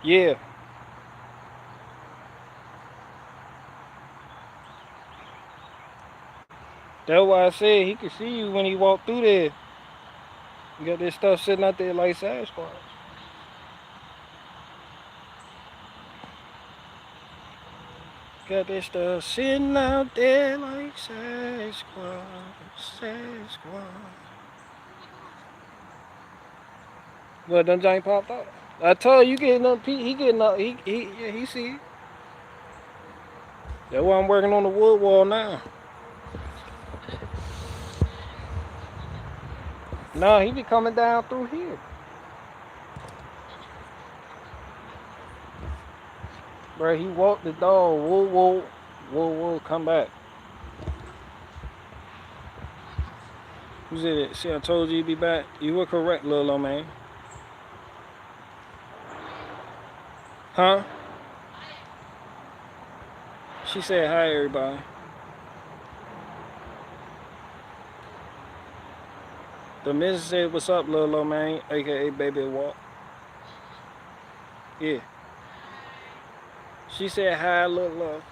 Yeah. That's why I said he could see you when he walked through there. You got this stuff sitting out there like Sasquatch. Got this stuff sitting out there like Sasquatch, Sasquatch. Well, done Johnny popped out. I told you getting up, he getting up, yeah, he see it. That's why I'm working on the wood wall now. Nah, he be coming down through here. Bro, he walked the dog. Whoa, whoa, whoa, whoa, come back. Who's it? See, I told you he'd be back. You were correct, little old man. Huh? She said hi, everybody. The missus said, what's up, little old man? AKA Baby Walk. Yeah. She said hi, little love.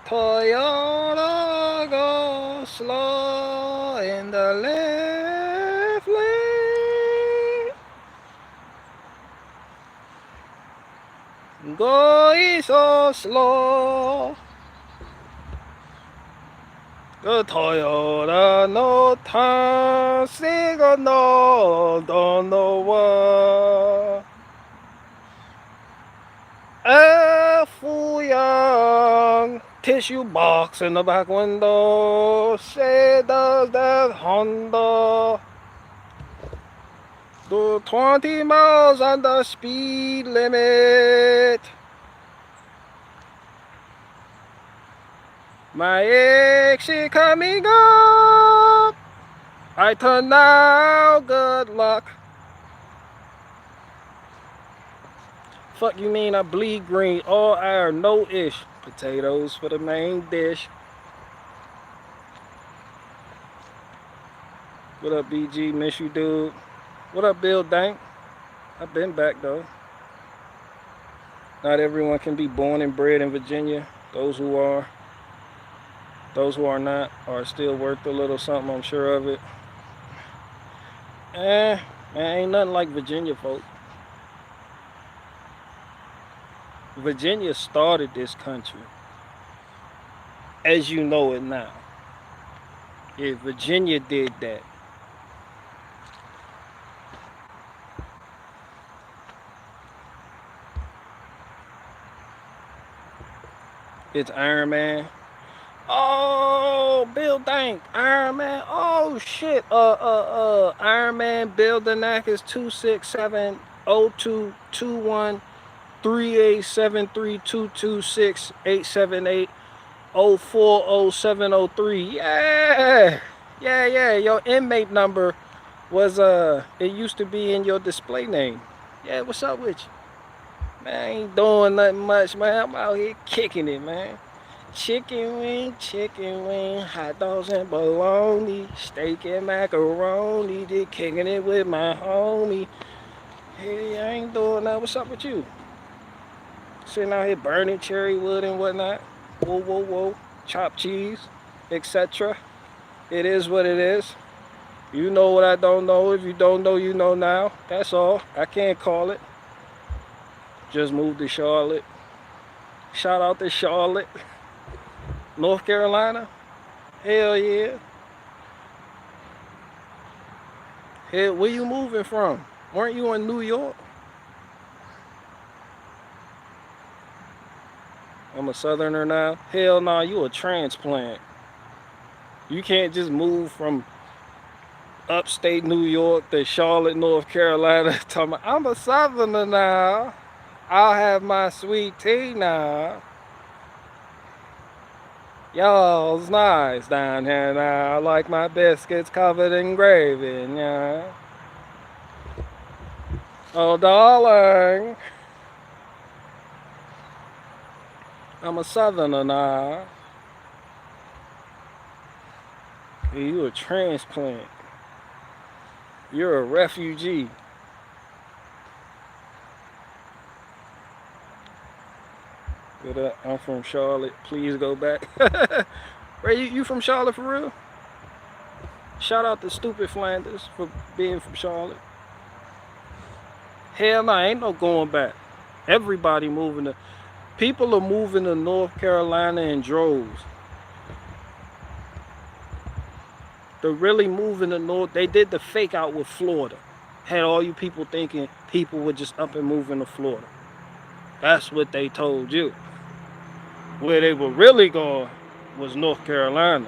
Toyota go slow in the left lane. Going so slow. The Toyota no turn signal, don't know what. A Fuyang tissue box in the back window. Say does that Honda do 20 miles on the speed limit? My ex, she coming up. I turn now, good luck. Fuck you mean I bleed green, all iron, no ish. Potatoes for the main dish. What up, BG? Miss you, dude. What up, Bill Dank? I've been back, though. Not everyone can be born and bred in Virginia. Those who are not, are still worth a little something, I'm sure of it. Man, ain't nothing like Virginia, folks. Virginia started this country as you know it now. Yeah, Virginia did that. It's Iron Man. Oh, Bill Dank, Iron Man. Oh shit. Iron Man Bill Danak is 267-0221-3873226-878-040703. Yeah. Yeah. Your inmate number was it used to be in your display name. Yeah, what's up with you? Man, I ain't doing nothing much, man. I'm out here kicking it, man. Chicken wing, hot dogs and bologna, steak and macaroni, just kicking it with my homie. Hey, I ain't doing that. What's up with you? Sitting out here burning cherry wood and whatnot. Whoa, whoa, whoa. Chopped cheese, etc. It is what it is. You know what I don't know. If you don't know, you know now. That's all. I can't call it. Just moved to Charlotte. Shout out to Charlotte, North Carolina. Hell yeah. Hell, where you moving from? Weren't you in New York? I'm a southerner now. Hell no, you a transplant. You can't just move from upstate New York to Charlotte, North Carolina. Talking about, I'm a southerner now. I'll have my sweet tea now. Y'all's nice down here now. I like my biscuits covered in gravy, yeah. Oh, darling. I'm a southerner now. Hey, you a transplant. You're a refugee. I'm from Charlotte. Please go back. Ray, you from Charlotte for real? Shout out to Stupid Flanders for being from Charlotte. Hell no, ain't no going back. Everybody moving to... People are moving to North Carolina in droves. They're really moving to North... They did the fake out with Florida. Had all you people thinking people were just up and moving to Florida. That's what they told you. Where they were really going was North Carolina.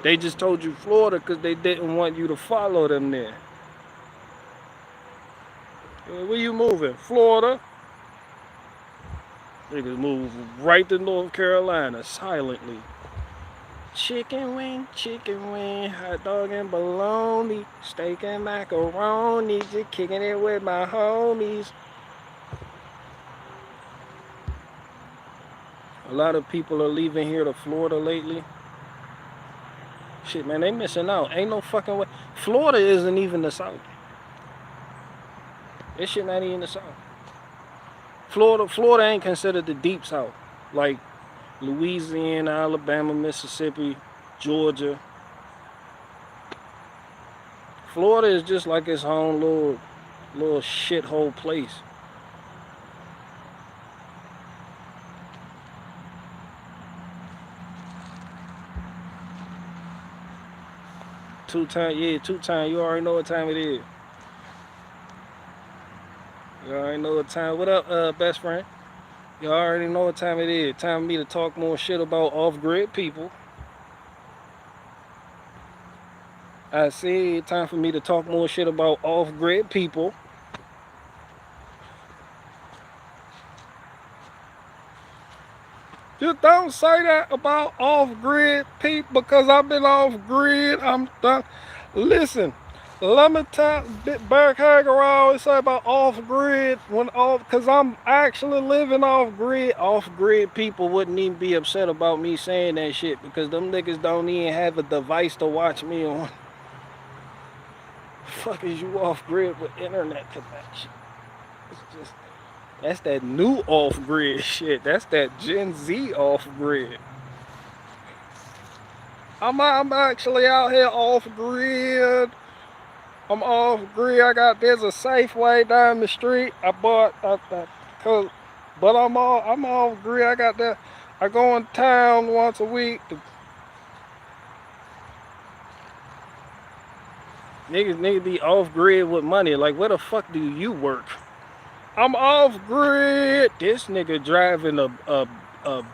They just told you Florida because they didn't want you to follow them there. Where you moving? Florida. Niggas move right to North Carolina silently. Chicken wing, hot dog and bologna, steak and macaroni, just kicking it with my homies. A lot of people are leaving here to Florida lately. Shit, man, they missing out. Ain't no fucking way. Florida isn't even the South. This shit not even the South. Florida ain't considered the deep South. Like Louisiana, Alabama, Mississippi, Georgia. Florida is just like its own little shithole place. Two time. You already know what time it is. You already know what time. What up, best friend? You already know what time it is. Time for me to talk more shit about off-grid people. I said time for me to talk more shit about off-grid people. Just don't say that about off-grid people because I've been off-grid. I'm done. Listen, let me tell Berk Hager always say about off-grid because I'm actually living off-grid. Off-grid people wouldn't even be upset about me saying that shit because them niggas don't even have a device to watch me on. Fuck is you off-grid with internet connection? It's just... That's that new off-grid shit. That's that Gen Z off-grid. I'm actually out here off-grid. I'm off-grid. There's a Safeway down the street. I bought but I'm off-grid. I got that. I go in town once a week. Niggas be off-grid with money. Like, where the fuck do you work? I'm off-grid. This nigga driving a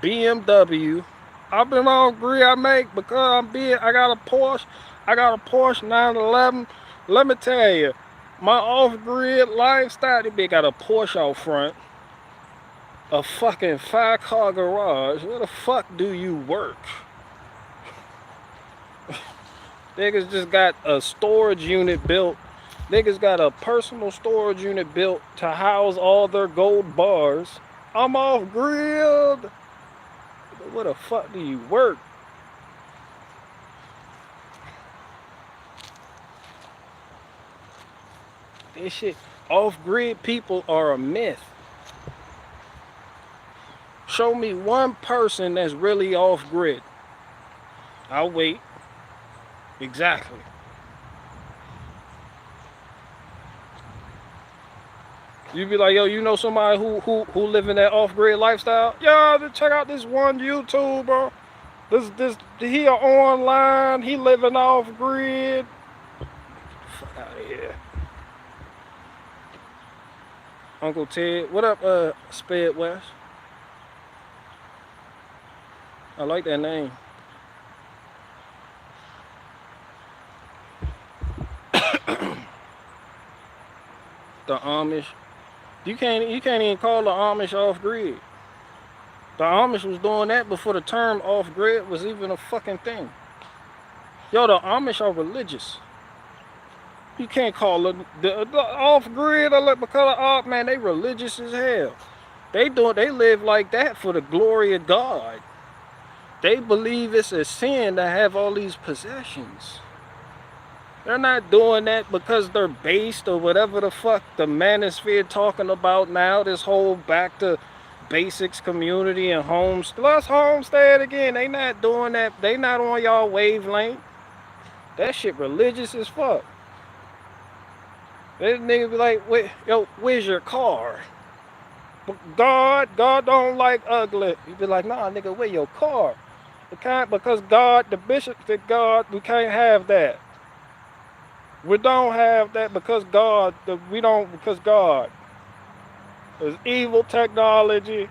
BMW. I've been off-grid. I make because I got a Porsche. I got a Porsche 911. Let me tell you, my off-grid lifestyle. This bitch got a Porsche out front, a fucking 5-car garage. Where the fuck do you work? Niggas just got a storage unit built. Niggas got a personal storage unit built to house all their gold bars. I'm off-grid. Where the fuck do you work? This shit. Off-grid people are a myth. Show me one person that's really off-grid. I'll wait. Exactly. You'd be like, yo, you know somebody who living that off-grid lifestyle? Yeah, check out this one YouTuber. He online. He living off-grid. Fuck out of here. Uncle Ted. What up, Sped West? I like that name. The Amish. You can't even call the Amish off-grid. The Amish was doing that before the term off-grid was even a fucking thing. Yo, the Amish are religious. You can't call it the off-grid because man, they religious as hell. They live like that for the glory of God. They believe it's a sin to have all these possessions. They're not doing that because they're based or whatever the fuck the manosphere talking about now. This whole back to basics community and homes. Let's homestead again. They not doing that. They not on y'all wavelength. That shit religious as fuck. This nigga be like, yo, where's your car? God don't like ugly. You be like, nah, nigga, where your car? Because God, the bishop said, God, we can't have that. We don't have that because God. Because God. There's evil technology.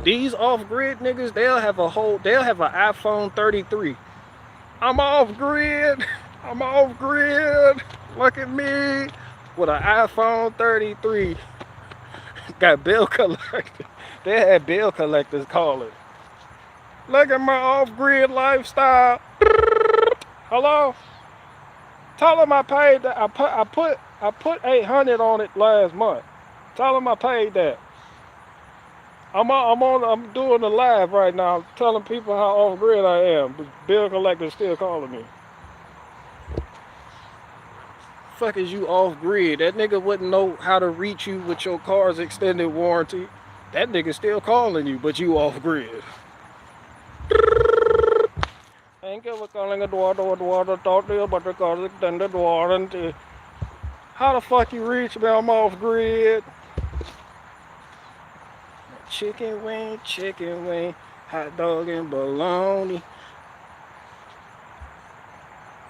These off-grid niggas, they'll have an iPhone 33. I'm off-grid. I'm off-grid. Look at me with an iPhone 33. Got bill collectors. They had bill collectors calling. Look at my off-grid lifestyle. Hello? Tell them I paid that. I put 800 on it last month. Tell them I paid that. I'm doing the live right now. I'm telling people how off-grid I am. But bill collector's still calling me. Fuck is you off-grid? That nigga wouldn't know how to reach you with your car's extended warranty. That nigga still calling you, but you off-grid. Thank you for calling a door to talk to you about the car's extended warranty. How the fuck you reach me? I'm off-grid. Chicken wing, hot dog and bologna.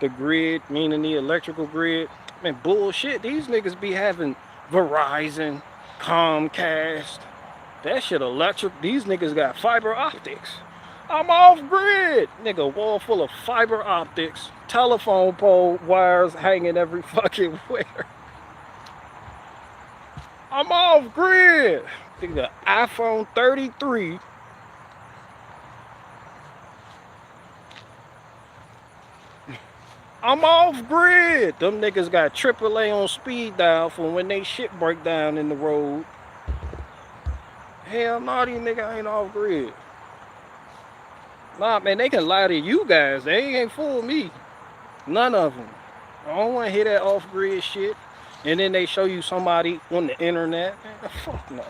The grid, meaning the electrical grid. Man, bullshit. These niggas be having Verizon, Comcast. That shit electric. These niggas got fiber optics. I'm off-grid. Nigga, wall full of fiber optics. Telephone pole wires hanging every fucking where. I'm off-grid. Nigga, iPhone 33. I'm off-grid. Them niggas got AAA on speed dial for when they shit break down in the road. Hell no, these niggas ain't off-grid. Nah, man, they can lie to you guys. They ain't fool me. None of them. I don't want to hear that off-grid shit. And then they show you somebody on the internet. Man, fuck no.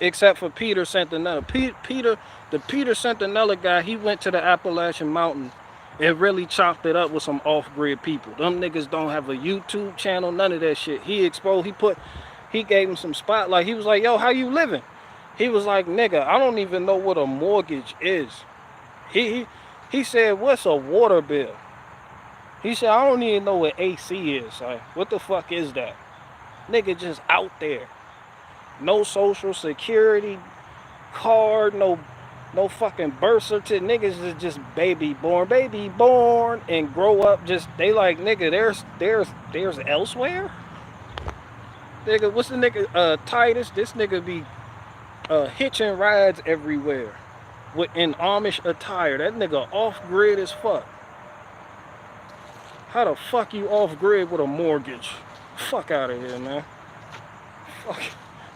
Except for Peter Santinella. The Peter Santinella guy, he went to the Appalachian Mountain and really chopped it up with some off-grid people. Them niggas don't have a YouTube channel, none of that shit. He gave him some spotlight. He was like, yo, how you living? He was like, nigga, I don't even know what a mortgage is. He said, what's a water bill? He said, I don't even know what AC is. Like, what the fuck is that? Nigga just out there. No social security card, no fucking birth certificate. Niggas is just baby born and grow up. Just they like, nigga, there's elsewhere. Nigga, what's the nigga Titus? This nigga be hitching rides everywhere in Amish attire. That nigga off-grid as fuck. How the fuck you off-grid with a mortgage? Fuck out of here, man. Fuck.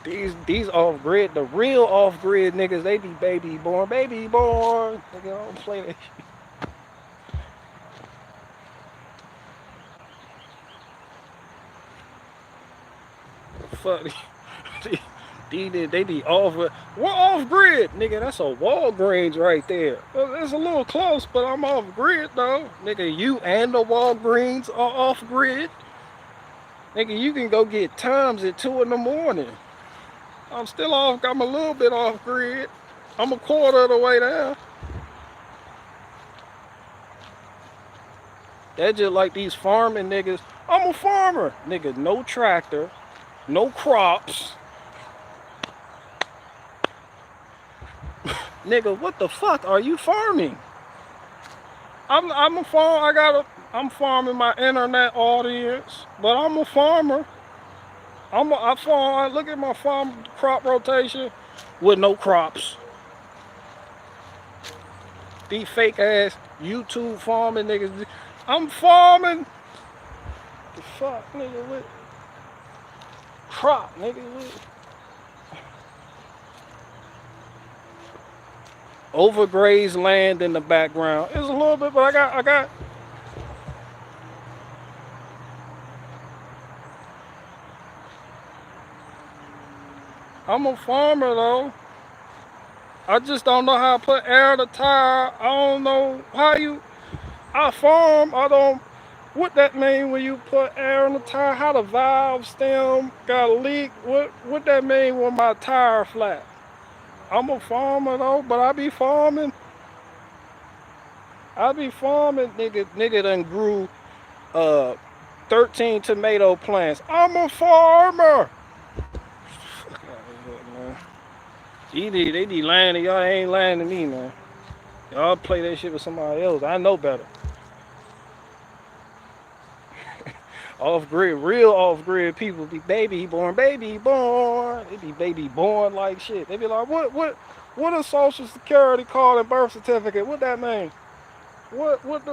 These off-grid, the real off-grid niggas, they be baby born. Nigga, don't play that shit. fuck? They be off. We're off grid, nigga. That's a Walgreens right there. Well, it's a little close, but I'm off grid though, nigga. You and the Walgreens are off grid, nigga. You can go get Tums at 2 in the morning. I'm still off. I'm a little bit off grid. I'm a quarter of the way down. That's just like these farming niggas. I'm a farmer, nigga. No tractor, no crops. Nigga, what the fuck are you farming? I'm a farm. I'm farming my internet audience, but I'm a farmer. I farm. Look at my farm crop rotation with no crops. These fake ass YouTube farming niggas. I'm farming. The fuck, nigga, with crop, nigga, with overgrazed land in the background. It's a little bit, but I got. I'm a farmer though. I just don't know how to put air in the tire. I don't know how I farm. I don't. What that mean when you put air in the tire? How the valve stem got a leak? What that mean when my tire flat? I'm a farmer though, but I be farming. Nigga done grew 13 tomato plants. I'm a farmer. Fuck out of here, man. They be lying to y'all, ain't lying to me, man. Y'all play that shit with somebody else. I know better. Off grid, real off grid people be baby born. They be baby born like shit. They be like, what a social security card and birth certificate? What that mean? What's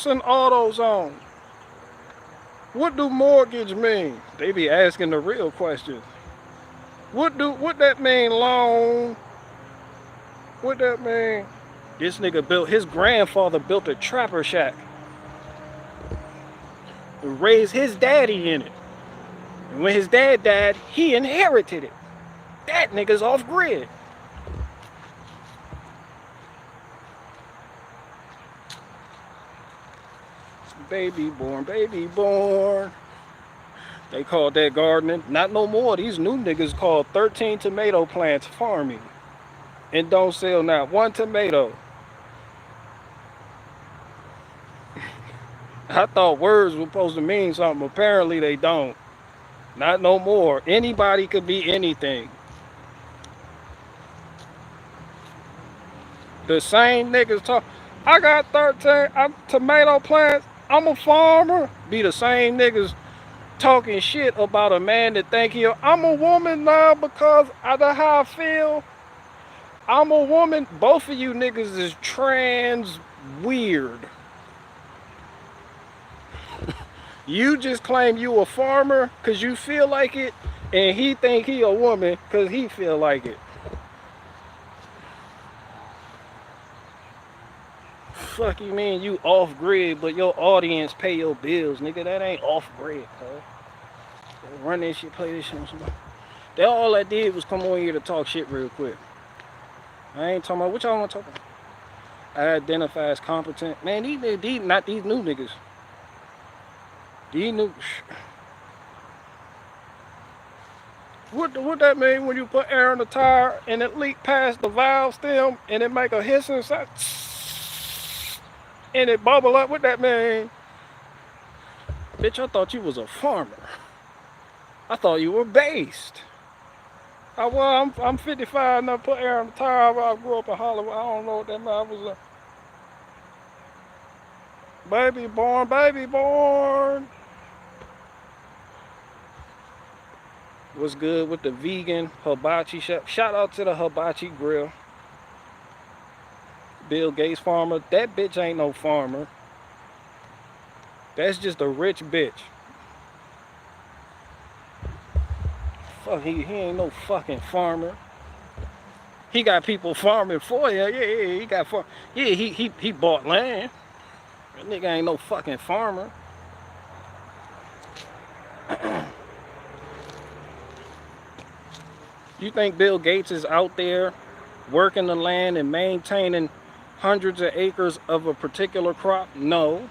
an auto zone? What do mortgage mean? They be asking the real questions. What that mean loan? What that mean? This nigga his grandfather built a trapper shack. Raised his daddy in it. And when his dad died, he inherited it. That nigga's off grid. Baby born. They called that gardening. Not no more. These new niggas called 13 tomato plants farming. And don't sell not one tomato. I thought words were supposed to mean something. Apparently they don't. Not no more. Anybody could be anything. The same niggas talk. I got 13 tomato plants. I'm a farmer. Be the same niggas talking shit about a man that think I'm a woman now because of how I feel. I'm a woman. Both of you niggas is trans weird. You just claim you a farmer because you feel like it, and he think he a woman because he feel like it. Fuck you mean you off grid, but your audience pay your bills, nigga? That ain't off grid, cuz. Run that shit, play this shit. That all I did was come on here to talk shit real quick. I ain't talking about what y'all want to talk about. I identify as competent. Man, these not these new niggas. These new. What that mean when you put air in the tire and it leak past the valve stem and it make a hissing sound and it bubble up? What that mean? Bitch, I thought you was a farmer. I thought you were based. I'm 55 and I put air in the tire. I grew up in Hollywood. I don't know what that meant. I was a baby born. What's good with the vegan hibachi shop? Shout out to the hibachi grill. Bill Gates farmer. That bitch ain't no farmer. That's just a rich bitch. Fuck, he ain't no fucking farmer. He got people farming for you. Yeah, he got farm. Yeah, he bought land. That nigga ain't no fucking farmer. You think Bill Gates is out there working the land and maintaining hundreds of acres of a particular crop? No.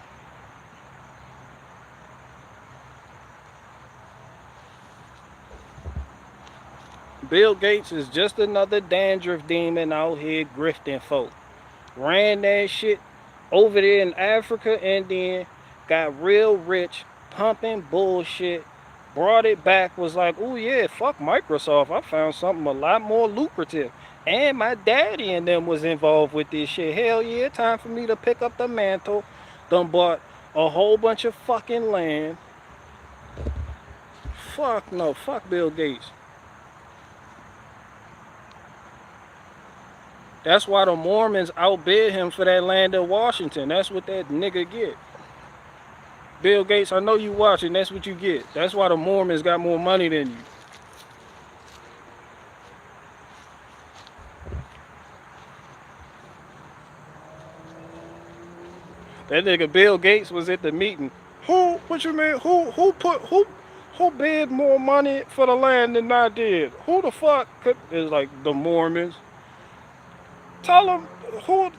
Bill Gates is just another dandruff demon out here grifting folk. Ran that shit over there in Africa and then got real rich, pumping bullshit, brought it back, was like, oh yeah, fuck Microsoft. I found something a lot more lucrative. And my daddy and them was involved with this shit. Hell yeah, time for me to pick up the mantle. Done bought a whole bunch of fucking land. Fuck no, fuck Bill Gates. That's why the Mormons outbid him for that land in Washington. That's what that nigga get. Bill Gates, I know you watching, that's what you get. That's why the Mormons got more money than you. That nigga Bill Gates was at the meeting. What you mean? Who bid more money for the land than I did? Who the fuck could, is like the Mormons. Tell them who.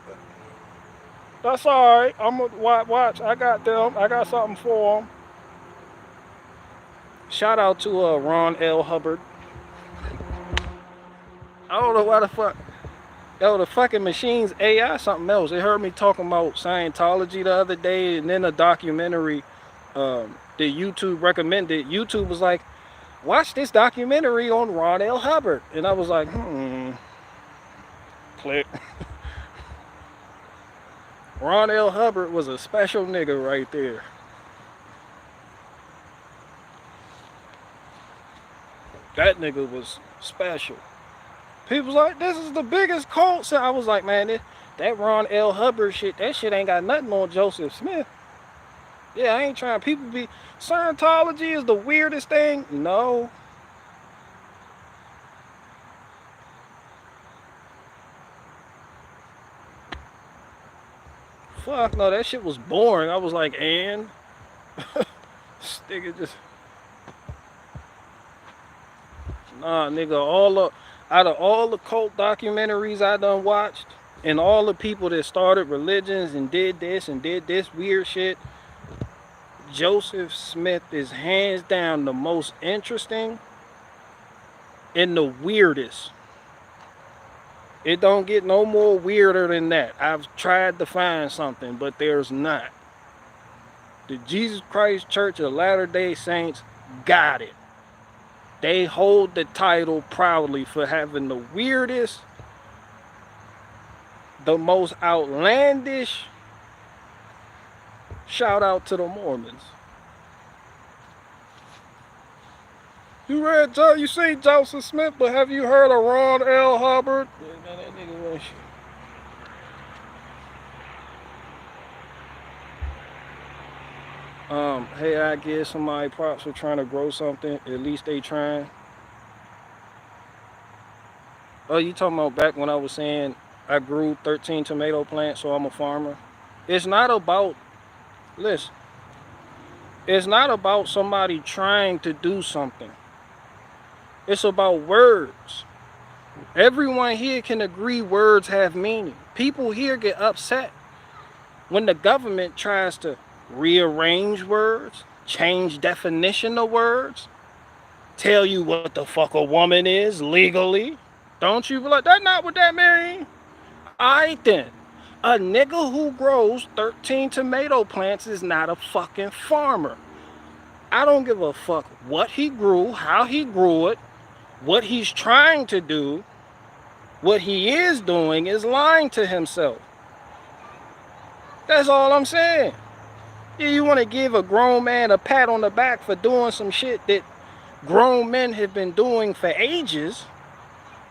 That's all right. I'm gonna watch. I got them. I got something for them. Shout out to Ron L. Hubbard. I don't know why the fuck. Yo, the fucking machine's AI something else. They heard me talking about Scientology the other day, and then a documentary that YouTube recommended. YouTube was like, watch this documentary on Ron L. Hubbard. And I was like, click. Ron L. Hubbard was a special nigga right there. That nigga was special. People's like, this is the biggest cult. So I was like, man, that Ron L. Hubbard shit, that shit ain't got nothing on Joseph Smith. Yeah, I ain't trying. People be, Scientology is the weirdest thing. No. Fuck no, that shit was boring. I was like, and? This nigga just... Nah, nigga, out of all the cult documentaries I done watched, and all the people that started religions and did this weird shit, Joseph Smith is hands down the most interesting and the weirdest. It don't get no more weirder than that. I've tried to find something, but there's not. The Jesus Christ Church of Latter-day Saints got it. They hold the title proudly for having the weirdest, the most outlandish. Shout out to the Mormons. You see Joseph Smith, but have you heard of Ron L. Hubbard? Yeah, man, that nigga was shit. Hey, I give somebody props for trying to grow something. At least they trying. Oh, you talking about back when I was saying I grew 13 tomato plants, so I'm a farmer? It's not about, listen, it's not about somebody trying to do something. It's about words. Everyone here can agree words have meaning. People here get upset when the government tries to rearrange words, change definition of words, tell you what the fuck a woman is legally. Don't you be like, that's not what that means? Alright then. A nigga who grows 13 tomato plants is not a fucking farmer. I don't give a fuck what he grew, how he grew it, what he's trying to do. What he is doing is lying to himself. That's all I'm saying. Yeah, you want to give a grown man a pat on the back for doing some shit that grown men have been doing for ages,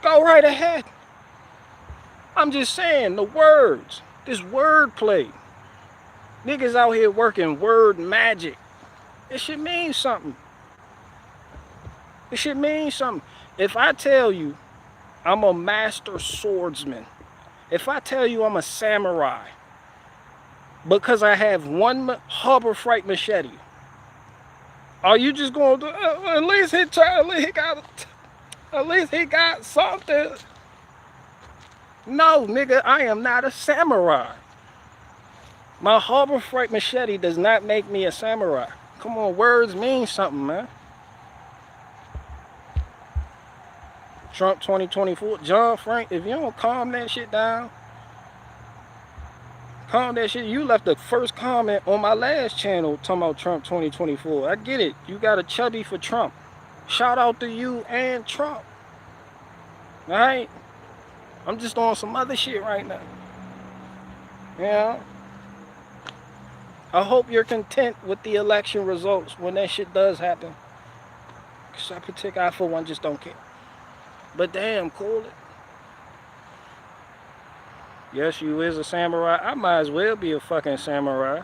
go right ahead. I'm just saying, the words, this wordplay. Niggas out here working word magic. It should mean something. It should mean something. If I tell you I'm a master swordsman, if I tell you I'm a samurai, because I have one Harbor Freight machete, Are you just going to at least he tried? At least he got something. No, nigga, I am not a samurai. My Harbor Freight machete does not make me a samurai. Come on, words mean something, man. Trump 2024. John Frank, if you don't calm that shit down, calm that shit. You left the first comment on my last channel talking about Trump 2024. I get it. You got a chubby for Trump. Shout out to you and Trump. Alright? I'm just on some other shit right now. Yeah. I hope you're content with the election results when that shit does happen. Cause I for one just don't care. But damn, cool it. Yes, you is a samurai. I might as well be a fucking samurai.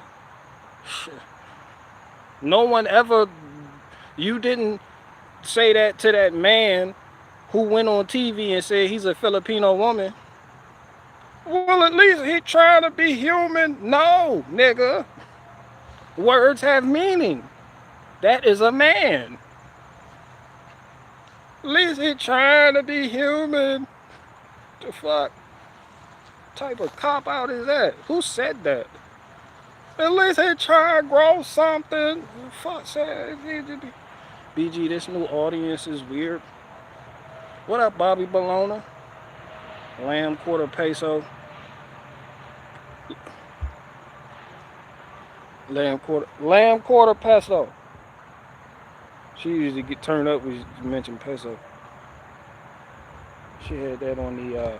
Shit. No one ever, you didn't say that to that man who went on TV and said he's a Filipino woman. Well, at least he trying to be human. No, nigga. Words have meaning. That is a man. At least he trying to be human. The fuck type of cop out is that? Who said that? At least he trying to grow something. Fuck said. BG, this new audience is weird. What up, Bobby Bologna? Lamb quarter peso. Lamb quarter peso. She usually get turned up when you mention peso. She had that on the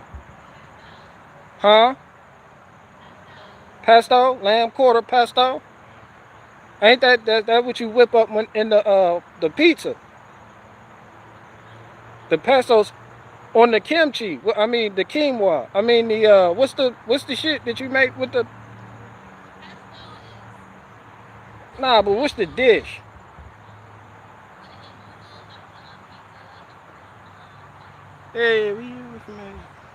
huh? Pesto? Lamb quarter pesto? Ain't that what you whip up when in the pizza? The pesos on the kimchi. I mean the quinoa. I mean the what's the shit that you make with the nah, but what's the dish? Hey,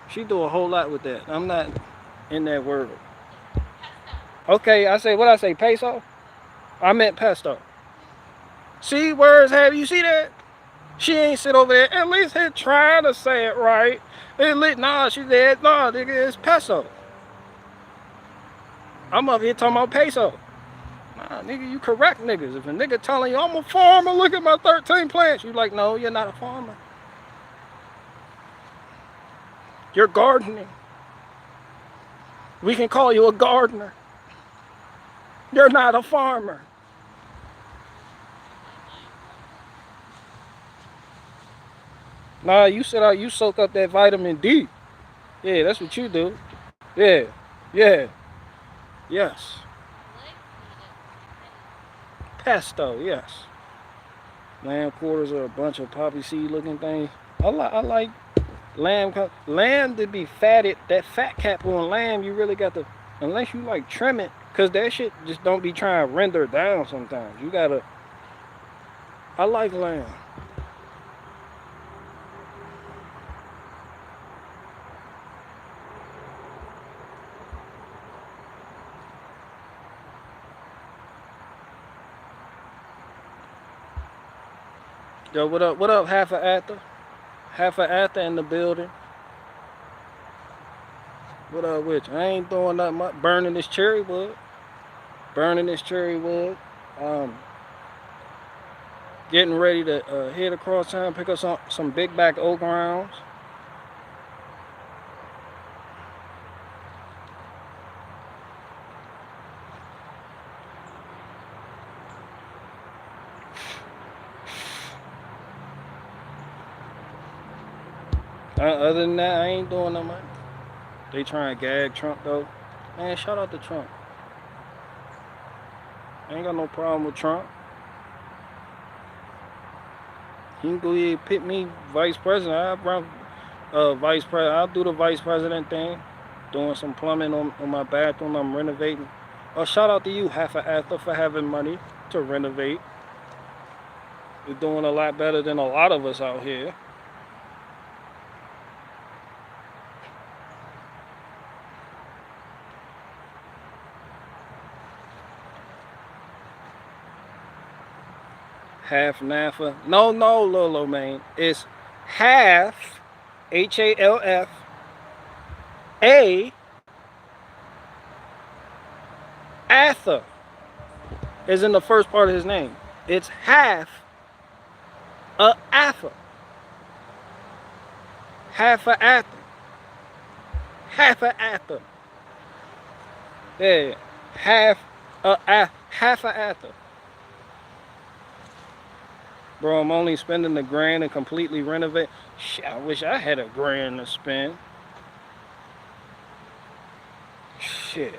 she do a whole lot with that. I'm not in that world. Okay, what I say, peso? I meant pesto. See, words have you see that? She ain't sit over there. At least he trying to say it right. Nah, she said, nah, nigga, it's peso. I'm up here talking about peso. Nah, nigga, you correct niggas. If a nigga telling you I'm a farmer, look at my 13 plants, you like, no, you're not a farmer. You're gardening. We can call you a gardener. You're not a farmer. Nah, you sit out, you soak up that vitamin D. Yeah, that's what you do. Yeah, yeah, yes. Pesto, yes. Lamb quarters are a bunch of poppy seed looking things. I like lamb to be fatted. That fat cap on lamb, you really got to, unless you like trim it, cause that shit just don't be trying to render down sometimes. You gotta. I like lamb. Yo, what up? What up, half a actor? Half a actor in the building. What up with you? I ain't doing nothing much. Burning this cherry wood. Burning this cherry wood. Getting ready to head across town, pick up some big back oak rounds. Other than that, I ain't doing nothing much. They trying to gag Trump though. Man, shout out to Trump. I ain't got no problem with Trump. He can go ahead and pick me vice president. Vice president. I'll do the vice president thing. Doing some plumbing on my bathroom. I'm renovating. Shout out to you, half a actor, for having money to renovate. You're doing a lot better than a lot of us out here. Half Nafa. No, no, Lolo, man. It's half, Half, a Atha is in the first part of his name. It's half a Atha. Half a Atha. Half a Atha. Yeah. Half a Atha. Bro, I'm only spending the grand and completely renovate. Shit, I wish I had a grand to spend. Shit.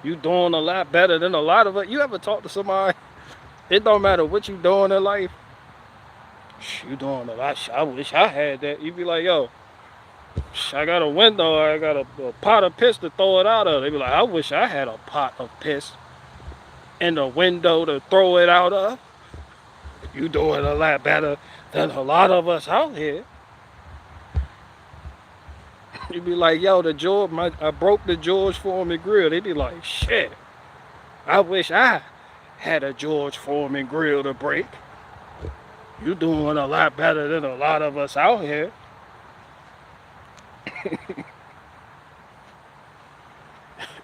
You doing a lot better than a lot of us. You ever talk to somebody? It don't matter what you doing in life. You doing a lot. I wish I had that. You be like, yo, I got a window. I got a pot of piss to throw it out of. They be like, I wish I had a pot of piss and a window to throw it out of. You doing a lot better than a lot of us out here. You be like, yo, I broke the George Foreman grill. They be like, shit, I wish I had a George Foreman grill to break. You doing a lot better than a lot of us out here.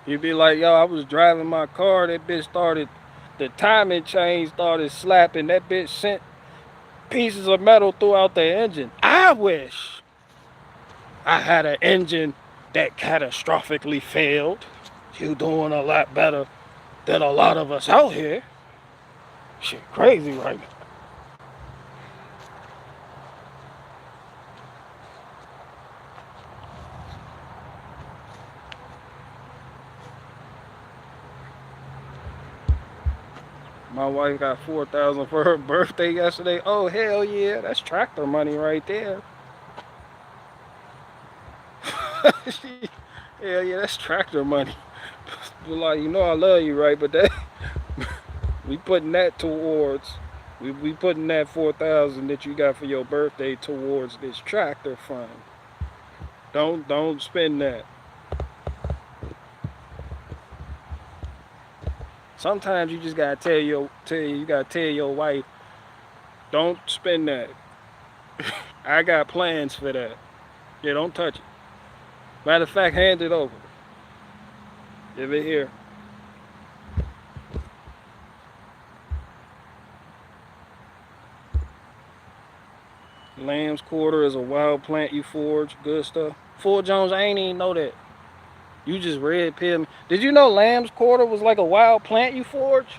You be like, yo, I was driving my car, that bitch started, the timing chain started slapping, that bitch sent pieces of metal throughout the engine. I wish I had an engine that catastrophically failed. You doing a lot better than a lot of us out here. Shit crazy right now. My wife got $4,000 for her birthday yesterday. Oh, hell yeah. That's tractor money right there. Hell yeah, that's tractor money. But like, you know I love you, right? But that we putting that towards we putting that 4,000 that you got for your birthday towards this tractor fund. Don't spend that. Sometimes you just gotta tell your wife, don't spend that. I got plans for that. Yeah, don't touch it. Matter of fact, hand it over. Give it here. Lamb's quarter is a wild plant you forage. Good stuff. Full Jones, I ain't even know that. You just red pill me. Did you know lamb's quarter was like a wild plant you forage?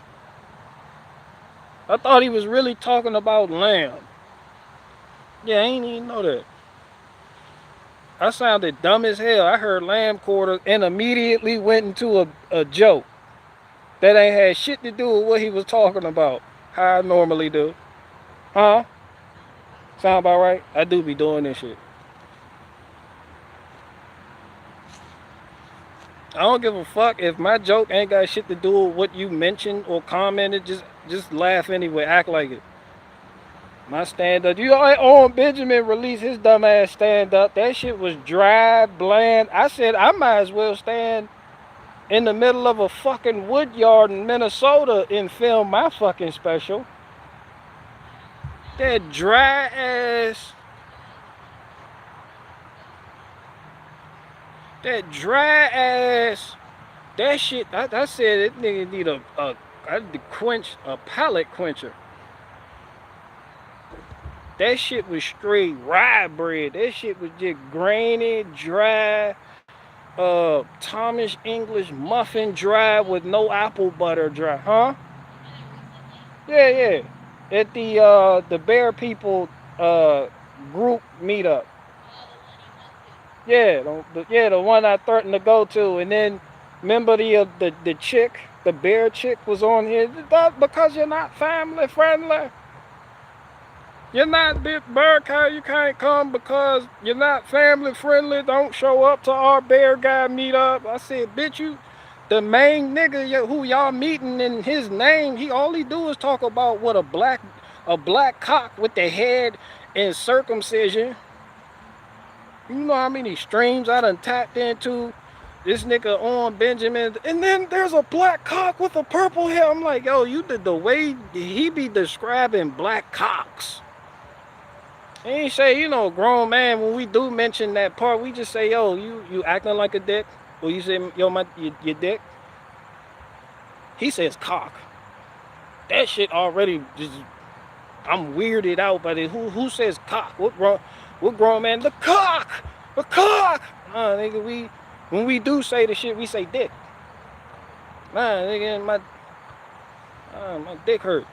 I thought he was really talking about lamb. Yeah, I ain't even know that. I sounded dumb as hell. I heard lamb quarter and immediately went into a joke that ain't had shit to do with what he was talking about. How I normally do. Huh? Sound about right? I do be doing this shit. I don't give a fuck if my joke ain't got shit to do with what you mentioned or commented. Just laugh anyway. Act like it. My stand-up. You know, Owen Benjamin released his dumb ass stand-up. That shit was dry, bland. I said I might as well stand in the middle of a fucking wood yard in Minnesota and film my fucking special. That dry ass. That dry ass. That shit. I said that nigga need I had to quench a palate quencher. That shit was straight rye bread. That shit was just grainy, dry, Thomas English muffin dry with no apple butter dry. Huh? Yeah, yeah. At the Bear People group meetup. Yeah, the one I threatened to go to, and then remember the chick, the bear chick was on here. Because you're not family friendly. You're not Big Bear, you can't come because you're not family friendly. Don't show up to our bear guy meetup. I said, bitch, you, the main nigga who y'all meeting in his name, all he do is talk about what a black cock with the head and circumcision. You know how many streams I done tapped into This nigga on Benjamin, and then there's a black cock with a purple hair. I'm like, yo, you did the way he be describing black cocks. He ain't say, you know, grown man. When we do mention that part, we just say, yo, you acting like a dick. Or you say, yo, your dick. He says cock. That shit already just, I'm weirded out by it. Who says cock? What grown man? The cock. The cock. Nigga, when we do say the shit, we say dick. Nigga, my dick hurt.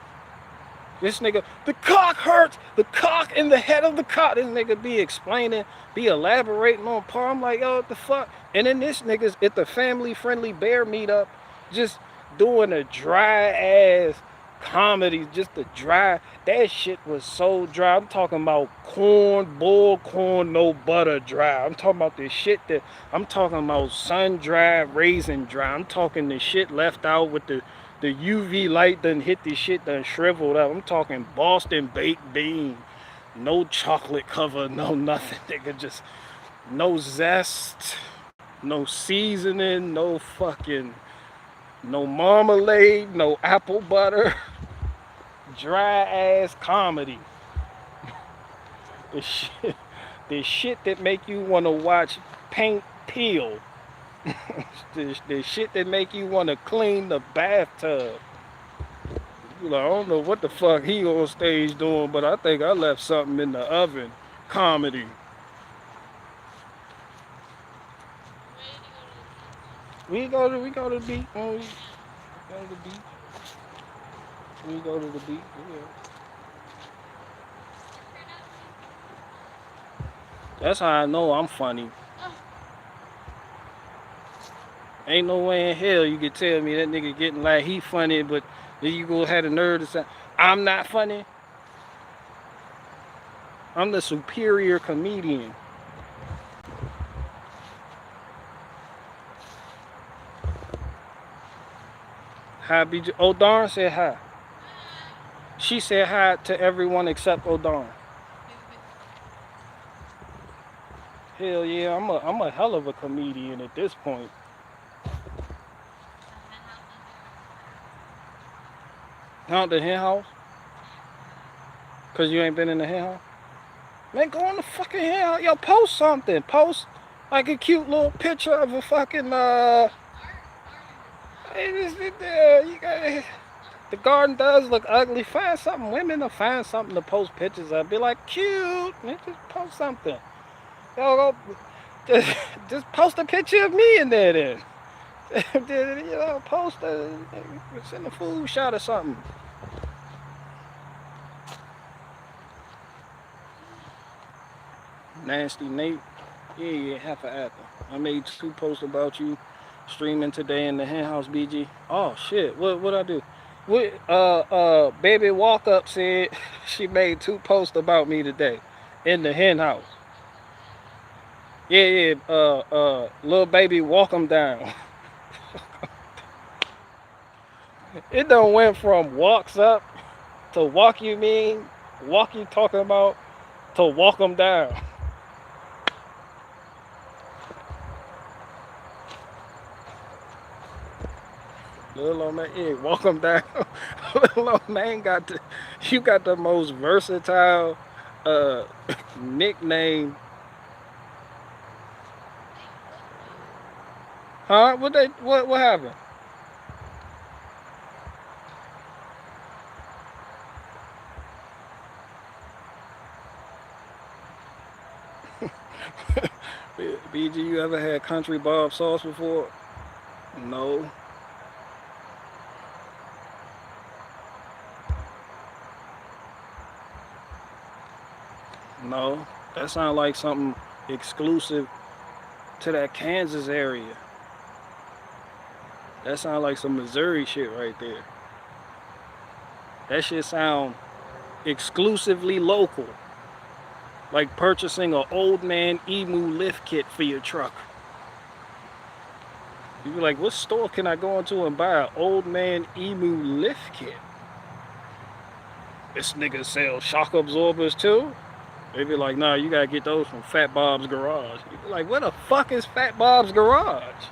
This nigga, the cock hurts. The cock in the head of the cock. This nigga be explaining, be elaborating on part. I'm like, yo, what the fuck? And then this nigga's at the family-friendly bear meetup, just doing a dry-ass comedy, just a dry. That shit was so dry. I'm talking about corn, boiled corn, no butter dry. I'm talking about this shit that, I'm talking about sun-dried, raisin dry. I'm talking the shit left out with the UV light done hit this shit done shriveled up. I'm talking Boston baked bean. No chocolate cover, no nothing, nigga. Just no zest, no seasoning, no marmalade, no apple butter. Dry ass comedy. The shit that make you want to watch paint peel. the shit that make you want to clean the bathtub. You like, I don't know what the fuck he on stage doing, but I think I left something in the oven. Comedy. We go to the beach. We go to the beach. We go to the beach. Yeah. That's how I know I'm funny. Ain't no way in hell you can tell me that nigga getting like he funny, but then you go have the nerve to say, I'm not funny. I'm the superior comedian. Hi, BJ. O'Darn said hi. She said hi to everyone except O'Darn. Hell yeah, I'm a hell of a comedian at this point. Not the hen house? Cause you ain't been in the hen house? Man, go in the fucking hen house. Yo, post something. Post like a cute little picture of a fucking the garden does look ugly. Find something. Women will find something to post pictures of. Be like, cute. Man, just post something. Yo, go, just post a picture of me in there then. You know, post send a food shot or something. Nasty Nate. Yeah, half an apple. I made 2 posts about you streaming today in the hen house, BG. Oh shit, what I do? What baby walk up said she made 2 posts about me today in the hen house. Yeah, little baby walk them down. It done went from walks up to walk you talking about to walk them down. Little old man, yeah, walk them down. Little old man you got the most versatile nickname. Huh? What happened? BG, you ever had country Bob sauce before? No. No. That sounds like something exclusive to that Kansas area. That sounds like some Missouri shit right there. That shit sound exclusively local. Like purchasing an old man emu lift kit for your truck. You be like, what store can I go into and buy an old man emu lift kit? This nigga sells shock absorbers too? They be like, nah, you gotta get those from Fat Bob's Garage. You be like, where the fuck is Fat Bob's Garage?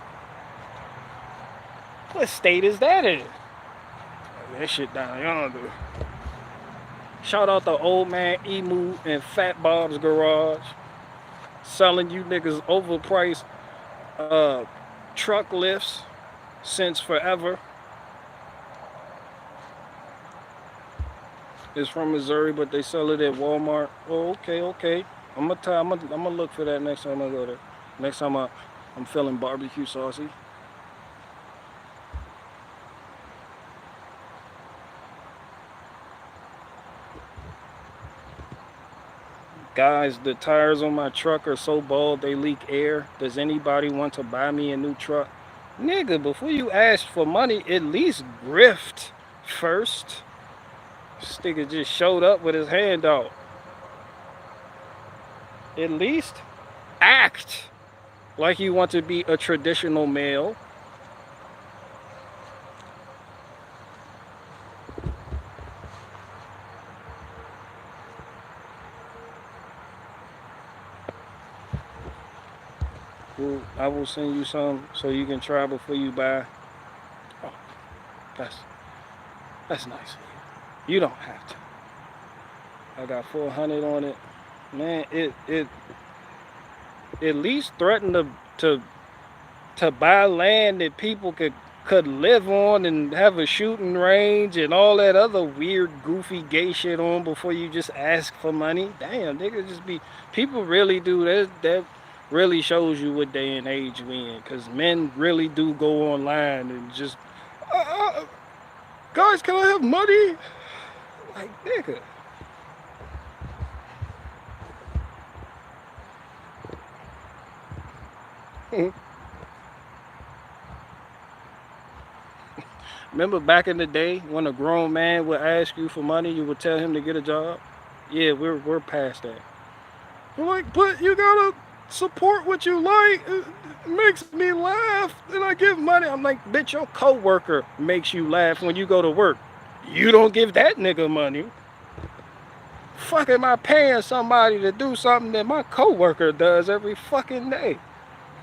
What state is that in? That shit down yonder. Shout out to Old Man Emu and Fat Bob's Garage. Selling you niggas overpriced truck lifts since forever. It's from Missouri, but they sell it at Walmart. Oh, okay. I'm gonna look for that next time I go there. Next time I'm feeling barbecue saucy. Guys, the tires on my truck are so bald they leak air. Does anybody want to buy me a new truck? Nigga, before you ask for money, at least grift first. This nigga just showed up with his hand out. At least act like you want to be a traditional male. Well, I will send you some so you can try before you buy. Oh, that's nice. You don't have to. I got 400 on it. Man, it at least threatened to buy land that people could live on and have a shooting range and all that other weird, goofy, gay shit on before you just ask for money. Damn, nigga, just be. People really do that. That really shows you what day and age we in, because men really do go online and just, guys, can I have money? Like, nigga. Remember back in the day when a grown man would ask you for money, you would tell him to get a job? Yeah, we're past that. We're like, but you gotta support what you like. It makes me laugh and I give money. I'm like, bitch, your coworker makes you laugh when you go to work. You don't give that nigga money. Fuck am I paying somebody to do something that my coworker does every fucking day?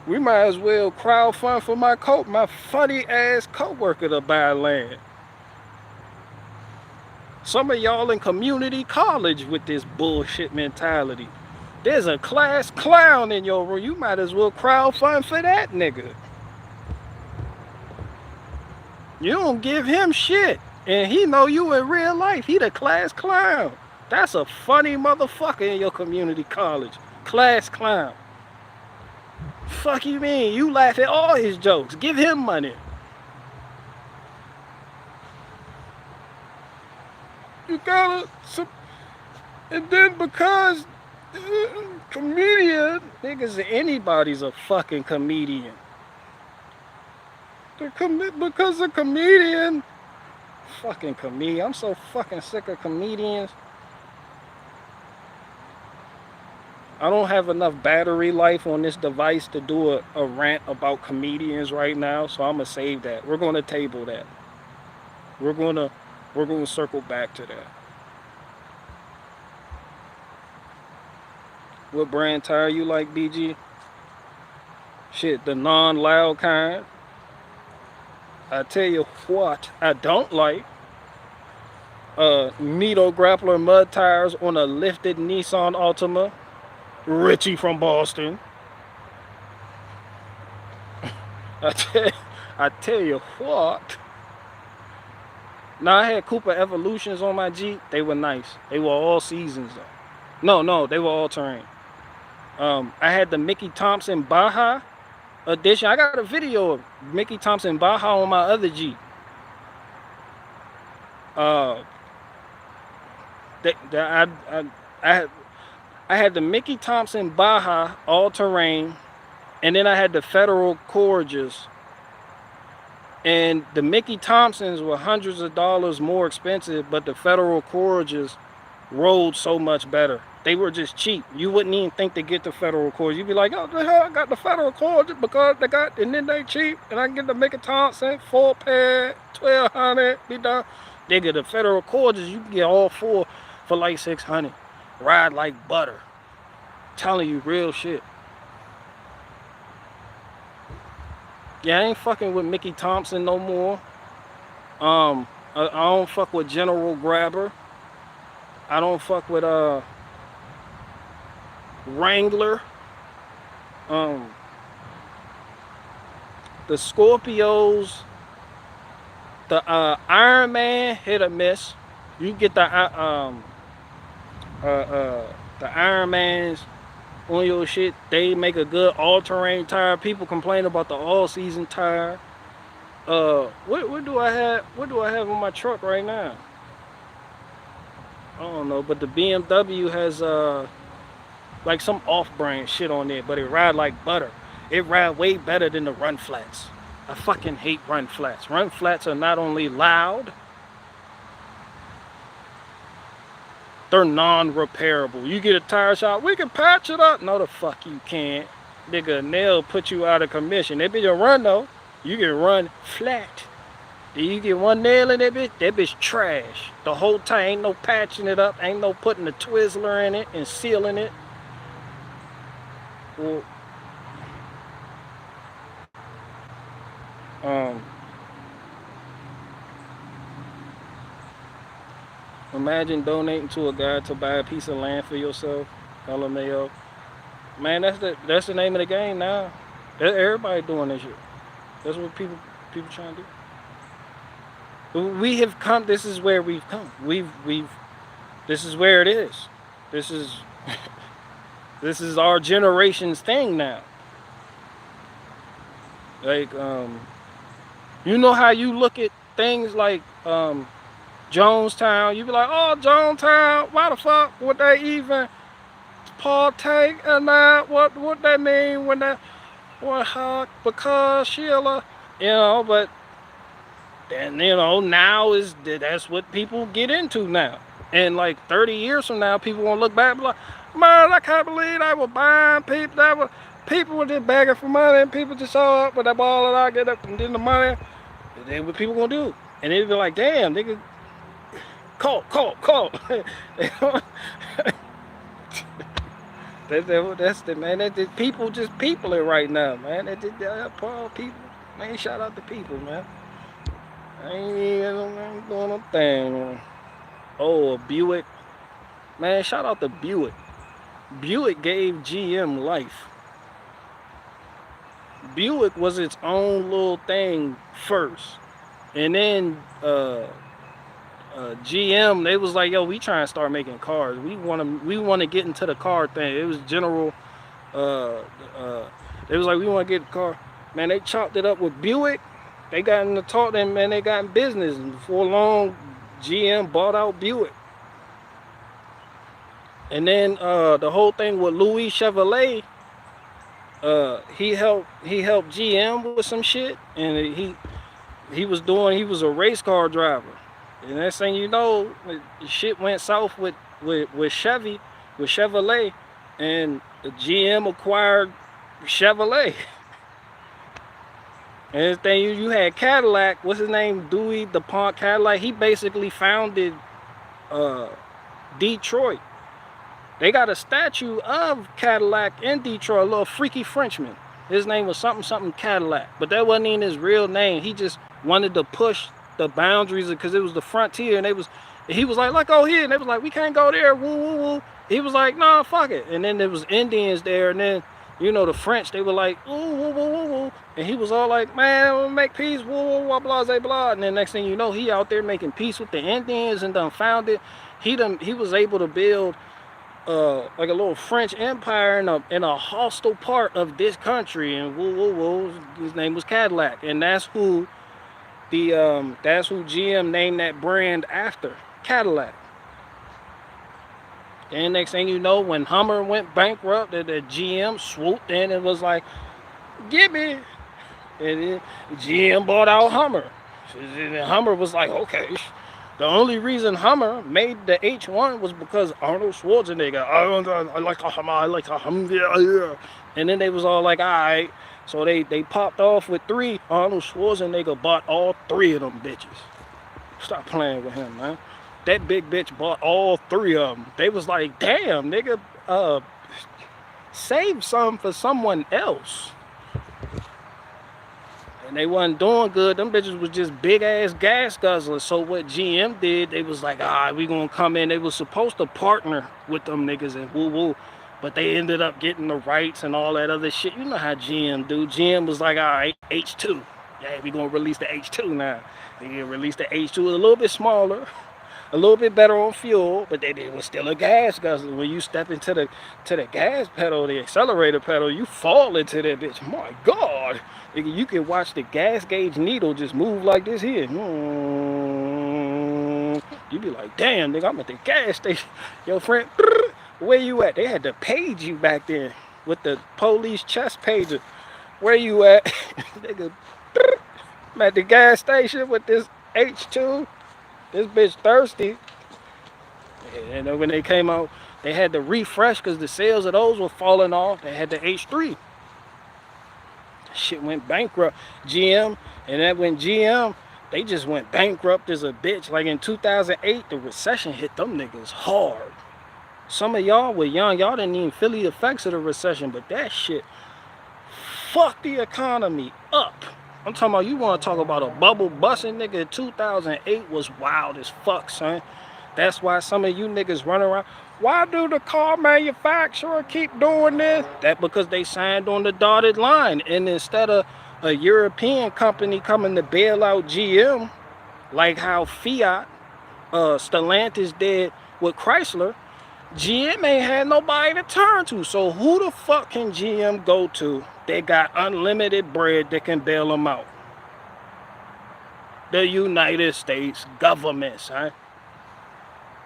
We might as well crowdfund for my funny ass coworker to buy land. Some of y'all in community college with this bullshit mentality. There's a class clown in your room. You might as well crowdfund for that nigga. You don't give him shit. And he know you in real life. He the class clown. That's a funny motherfucker in your community college. Class clown. Fuck you mean? You laugh at all his jokes. Give him money. You gotta... And then because... comedian, niggas, anybody's a fucking comedian. Because a comedian, fucking comedian. I'm so fucking sick of comedians. I don't have enough battery life on this device to do a rant about comedians right now, so I'm gonna save that. We're gonna table that. We're gonna circle back to that. What brand tire you like, BG? Shit, the non-loud kind. I tell you what I don't like. Nito Grappler mud tires on a lifted Nissan Altima. Richie from Boston. I tell you what. Now, I had Cooper Evolutions on my Jeep. They were nice. They were all seasons though. No, they were all terrain. I had the Mickey Thompson Baja edition. I got a video of Mickey Thompson Baja on my other Jeep. I had the Mickey Thompson Baja all-terrain, and then I had the Federal Courageous. And the Mickey Thompsons were hundreds of dollars more expensive, but the Federal Courageous rolled so much better. They were just cheap. You wouldn't even think to get the Federal Courageous. You'd be like, oh, the hell, I got the Federal Courageous because they got, and then they cheap, and I can get the Mickey Thompson 4-pair, 1200, be done. They get the Federal Courageous, you can get all four for like 600. Ride like butter. Telling you real shit. Yeah, I ain't fucking with Mickey Thompson no more. I don't fuck with General Grabber. I don't fuck with Wrangler. Um, the Scorpios, the Iron Man hit or miss. You get uh, uh, the Iron Mans on your shit. They make a good all-terrain tire. People complain about the all-season tire. What do I have? What do I have on my truck right now? I don't know, but the BMW has like some off-brand shit on there, but it ride like butter. It ride way better than the run flats. I fucking hate run flats. Run flats are not only loud, they're non-repairable. You get a tire shop, we can patch it up. No, the fuck you can't. Nigga, they'll put you out of commission. That bitch will run though. You can run flat. You get one nail in that bitch trash. The whole time, ain't no patching it up, ain't no putting the Twizzler in it and sealing it. Well, imagine donating to a guy to buy a piece of land for yourself. LMAO. Man, that's the name of the game now. Everybody doing this shit. That's what people trying to do. We have come. This is where we've come. This is where it is. This is this is our generation's thing now. Like you know how you look at things like Jonestown. You be like, oh, Jonestown. Why the fuck would they even partake in that? What that mean when that? What how? Because Sheila, you know, but. And you know, now that's what people get into now. And like 30 years from now, people won't look back and be like, man, I can't believe they were buying people. People were just begging for money, and people just show up with that ball and I get up and then the money. And then what people gonna do? And they'd be like, damn, nigga, call. That's the man. That people just people it right now, man. People. Man, shout out to people, man. I ain't doing no thing. Oh, Buick. Man, shout out to Buick. Buick gave GM life. Buick was its own little thing first. And then GM, they was like, yo, we trying to start making cars. We want to get into the car thing. It was General they was like, we want to get the car. Man, they chopped it up with Buick. They got in the talk, and man, they got in business. And before long, GM bought out Buick. And then the whole thing with Louis Chevrolet, he helped GM with some shit, and he was a race car driver. And next thing you know, shit went south with Chevrolet, and GM acquired Chevrolet. And then you had Cadillac, what's his name, Dewey DuPont Cadillac. He basically founded Detroit. They got a statue of Cadillac in Detroit, a little freaky Frenchman. His name was something Cadillac, but that wasn't even his real name. He just wanted to push the boundaries because it was the frontier, and he was like, let's go here, and they was like, we can't go there, woo woo woo. He was like, nah, fuck it. And then there was Indians there, and then you know, the French, they were like, ooh, woo, woo, woo, woo. And he was all like, man, we'll make peace, woo, woo, woo, blah, blah, blah. And then next thing you know, he out there making peace with the Indians and done found it. He was able to build like a little French empire in a hostile part of this country. And woo, woo, woo, his name was Cadillac. And that's who GM named that brand after, Cadillac. And next thing you know, when Hummer went bankrupt, the GM swooped in and was like, "Give me," and then GM bought out Hummer. And Hummer was like, "Okay." The only reason Hummer made the H1 was because Arnold Schwarzenegger. I like a Hummer. I like a Hummer. And then they was all like, "All right." So they popped off with 3. Arnold Schwarzenegger bought all 3 of them bitches. Stop playing with him, man. That big bitch bought all 3 of them. They was like, damn, nigga, save some for someone else. and they wasn't doing good. Them bitches was just big ass gas guzzlers. So what GM did, they was like, we gonna come in. They was supposed to partner with them niggas and woo woo, but they ended up getting the rights and all that other shit. You know how GM do. GM was like, all right, H2. Yeah, we gonna release the H2 now. They released the H2, a little bit smaller, a little bit better on fuel, but they was still a gas guzzler. When you step into the gas pedal, the accelerator pedal, you fall into that bitch. My God, nigga, you can watch the gas gauge needle just move like this here. You be like, damn, nigga, I'm at the gas station. Yo, friend, where you at? They had to page you back then with the police chest pager. Where you at? Nigga, I'm at the gas station with this H2. This bitch thirsty. And then when they came out, they had to refresh because the sales of those were falling off. They had the H3. Shit went bankrupt. GM, and then when GM, they just went bankrupt as a bitch. Like in 2008, the recession hit them niggas hard. Some of y'all were young. Y'all didn't even feel the effects of the recession, but that shit fucked the economy up. I'm talking about, you want to talk about a bubble busting, nigga. 2008 was wild as fuck, son. That's why some of you niggas run around. Why do the car manufacturer keep doing this? That because they signed on the dotted line. And instead of a European company coming to bail out GM, like how Fiat, Stellantis did with Chrysler, GM ain't had nobody to turn to. So who the fuck can GM go to? They got unlimited bread that can bail them out. The United States government, son.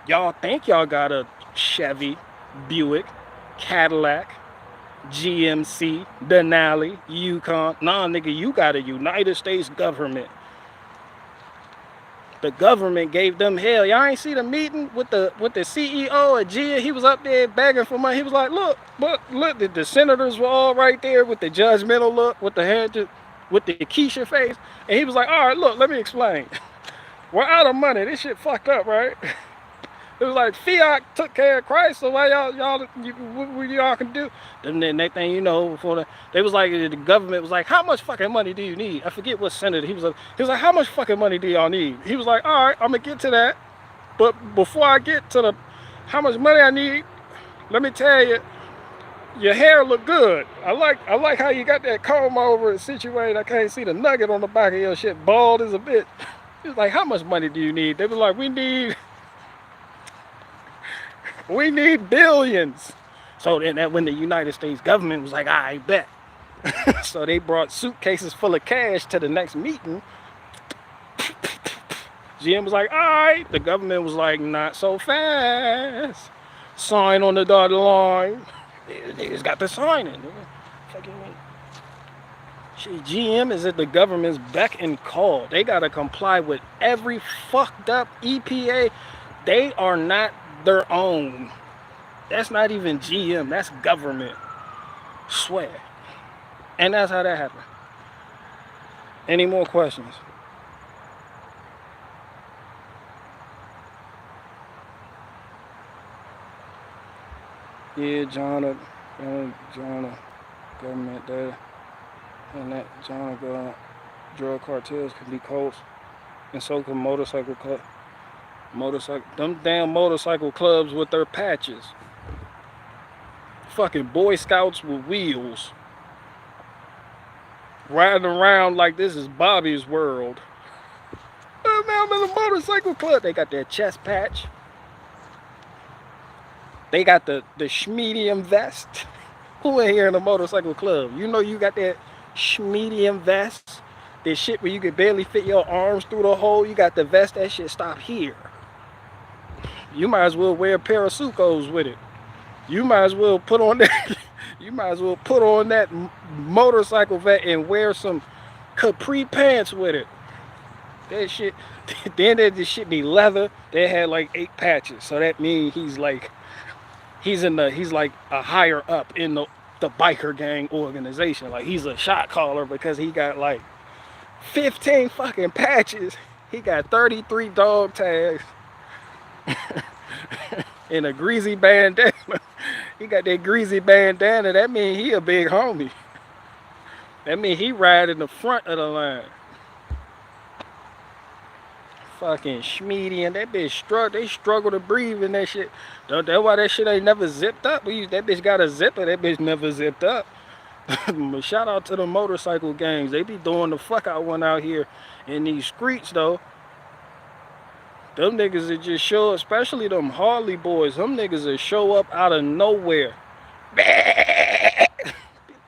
Y'all think y'all got a Chevy, Buick, Cadillac, GMC, Denali, Yukon. Nah, nigga, you got a United States government. The government gave them hell. Y'all ain't see the meeting with the CEO of GM. He was up there begging for money. He was like, look, the senators were all right there with the judgmental look, with the hand, with the Keisha face. And he was like, all right, look, let me explain. We're out of money. This shit fucked up, right? It was like Fiat took care of Christ, so why what y'all can do? And then next thing you know, they was like, the government was like, how much fucking money do you need? I forget what senator. He was like, how much fucking money do y'all need? He was like, all right, I'm gonna get to that. But before I get to how much money I need, let me tell you, your hair look good. I like how you got that comb over and situated. I can't see the nugget on the back of your shit. Bald as a bitch. He was like, how much money do you need? They was like, we need billions. So then when the United States government was like, I bet. So they brought suitcases full of cash to the next meeting. GM was like, all right. The government was like, not so fast. Sign on the dotted line. They just got to sign it. Shit, GM is at the government's beck and call. They got to comply with every fucked up EPA. They are not their own. That's not even GM, that's government. Swear. And that's how that happened. Any more questions? Yeah, John, government there. And that John, drug cartels can be coast. And so can them damn motorcycle clubs with their patches. Fucking Boy Scouts with wheels. Riding around like this is Bobby's world. I'm in a motorcycle club. They got their chest patch. They got the schmedium vest. Who in here in a motorcycle club? You know you got that schmedium vest. This shit where you can barely fit your arms through the hole. You got the vest, that shit stop here. You might as well wear a pair of Sucos with it. You might as well put on that. You might as well put on that motorcycle vest and wear some capri pants with it. That shit. Then this shit be leather. They had like 8 patches, so that means he's like a higher up in the biker gang organization. Like he's a shot caller because he got like 15 fucking patches. He got 33 dog tags. In a greasy bandana. He got that greasy bandana. That means he a big homie. That mean he ride in the front of the line. Fucking Schmeedy and that bitch they struggle to breathe in that shit. That's why that shit ain't never zipped up. That bitch got a zipper, that bitch never zipped up. But shout out to the motorcycle gangs. They be doing the fuck out one out here in these streets though. Them niggas that just show, especially them Harley boys, them niggas that show up out of nowhere.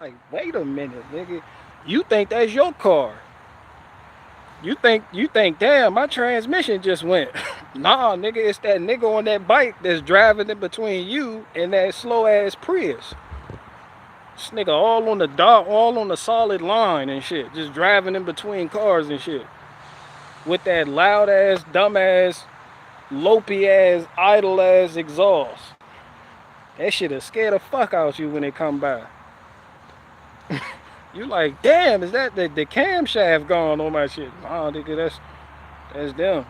Like, wait a minute, nigga. You think that's your car. You think, damn, my transmission just went. Nah, nigga, it's that nigga on that bike that's driving in between you and that slow ass Prius. This nigga all on the dot, all on the solid line and shit, just driving in between cars and shit. With that loud ass, dumb ass, lopey ass, idle ass exhaust. That shit'll scare the fuck out you when they come by. You like, damn, is that the camshaft gone on my shit? Nah, nigga, that's them.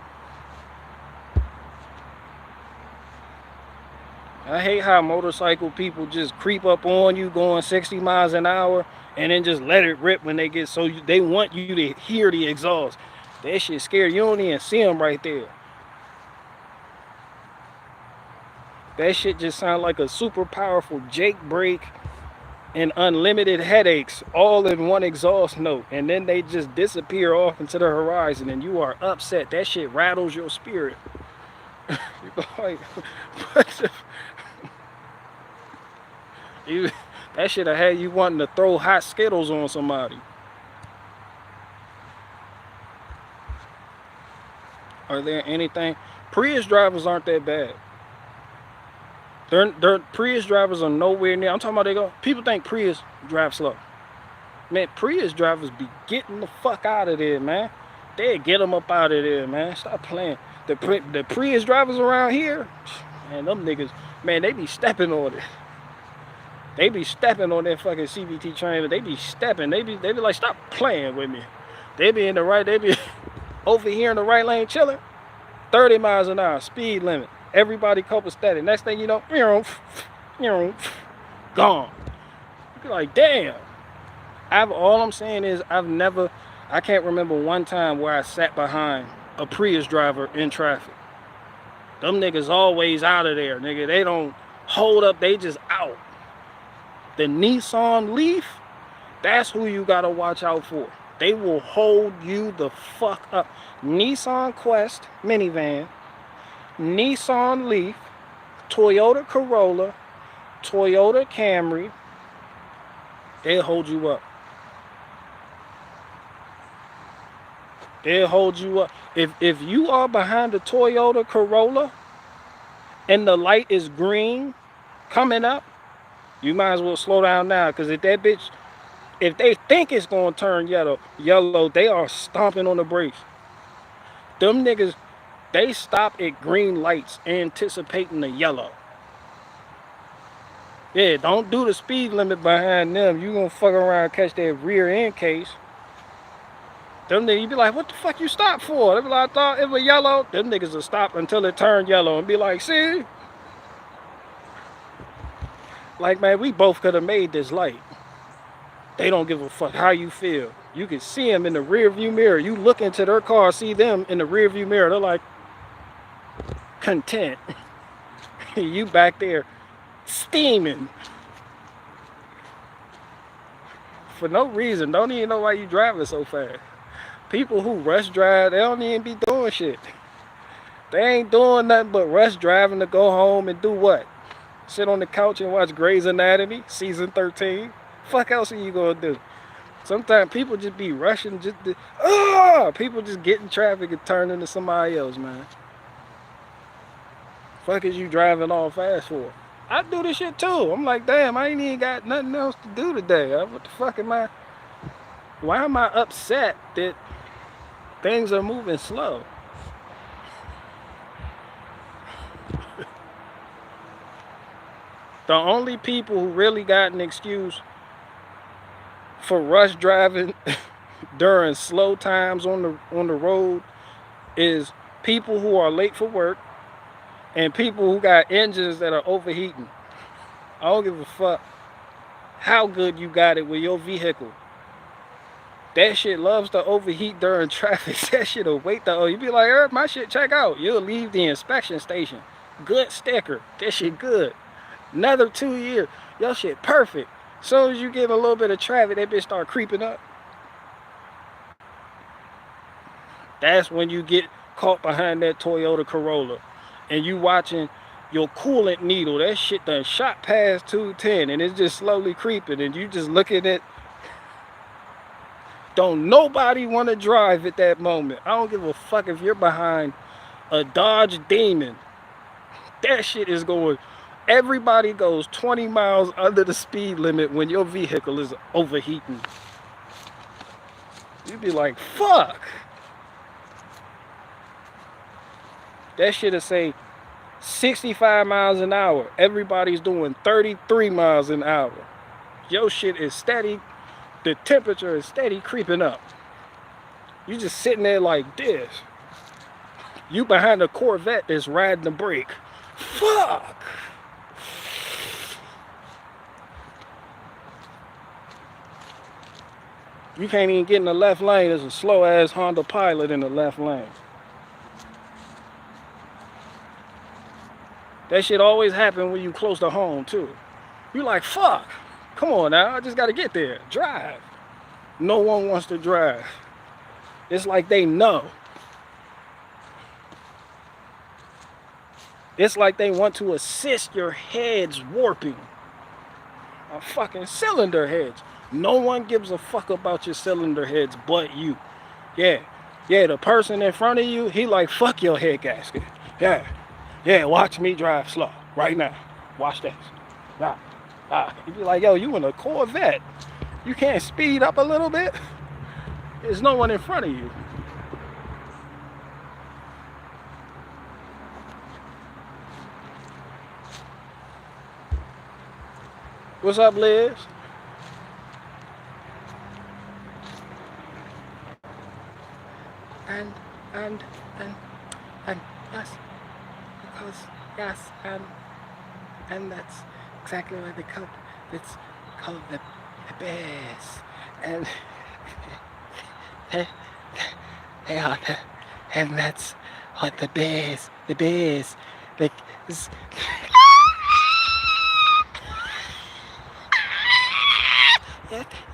I hate how motorcycle people just creep up on you going 60 miles an hour and then just let it rip when they get they want you to hear the exhaust. That shit scary. You don't even see them right there. That shit just sounds like a super powerful Jake brake and unlimited headaches all in one exhaust note, and then they just disappear off into the horizon and you are upset. That shit rattles your spirit. Like, that shit have had you wanting to throw hot Skittles on somebody. Are there anything? Prius drivers aren't that bad. Their Prius drivers are nowhere near. I'm talking about people think Prius drive slow. Man, Prius drivers be getting the fuck out of there, man. They get them up out of there, man. Stop playing. The Prius drivers around here, man, them niggas, man, they be stepping on it. They be stepping on that fucking CVT train. They be stepping. They be like, stop playing with me. They be over here in the right lane chilling. 30 miles an hour, speed limit. Everybody copacetic. Next thing you know, gone. You be like, damn. All I'm saying is I can't remember one time where I sat behind a Prius driver in traffic. Them niggas always out of there, nigga. They don't hold up, they just out. The Nissan Leaf, that's who you gotta watch out for. They will hold you the fuck up. Nissan Quest minivan, Nissan Leaf, Toyota Corolla, Toyota Camry, they'll hold you up. They'll hold you up. If you are behind the Toyota Corolla and the light is green coming up, you might as well slow down now, because if that bitch, if they think it's gonna turn yellow, they are stomping on the brakes. Them niggas, they stop at green lights anticipating the yellow. Yeah, don't do the speed limit behind them. You gonna fuck around and catch that rear end case. Them niggas, you be like, what the fuck you stop for? They be like, I thought it was yellow. Them niggas will stop until it turned yellow and be like, see? Like, man, we both could have made this light. They don't give a fuck how you feel. You can see them in the rear view mirror. You look into their car, see them in the rear view mirror. They're like, content. You back there steaming. For no reason. Don't even know why you driving so fast. People who rush drive, they don't even be doing shit. They ain't doing nothing but rush driving to go home and do what? Sit on the couch and watch Grey's Anatomy, season 13. Fuck else are you gonna do? Sometimes people just be rushing, people just get in traffic and turn into somebody else, man. Fuck is you driving all fast for? I do this shit too. I'm like, damn, I ain't even got nothing else to do today. What the fuck am I? Why am I upset that things are moving slow? The only people who really got an excuse for rush driving during slow times on the road is people who are late for work and people who got engines that are overheating. I don't give a fuck how good you got it with your vehicle. That shit loves to overheat during traffic. That shit'll wait the you be like, my shit check out. You'll leave the inspection station. Good sticker. That shit good. Another 2 years. Your shit perfect. Soon as you get a little bit of traffic, that bitch start creeping up. That's when you get caught behind that Toyota Corolla and you watching your coolant needle. That shit done shot past 210 and it's just slowly creeping and you just looking at. Don't nobody want to drive at that moment. I don't give a fuck if you're behind a Dodge Demon. That shit is going. Everybody goes 20 miles under the speed limit when your vehicle is overheating. You'd be like, fuck. That shit'll say 65 miles an hour. Everybody's doing 33 miles an hour. Your shit is steady. The temperature is steady creeping up. You just sitting there like this. You behind a Corvette that's riding the brake. Fuck. You can't even get in the left lane. There's a slow ass Honda Pilot in the left lane. That shit always happen when you close to home too. You like, fuck. Come on now, I just gotta get there. Drive. No one wants to drive. It's like they know. It's like they want to assist your heads warping. A fucking cylinder heads. No one gives a fuck about your cylinder heads but you. Yeah. Yeah, the person in front of you, he like, fuck your head gasket. Yeah. Yeah, watch me drive slow right now. Watch this. You be like, yo, you in a Corvette. You can't speed up a little bit? There's no one in front of you. What's up, Liz? And yes, because yes, and that's exactly what they call it. It's called the bears, and they are the, and that's what the bears, like,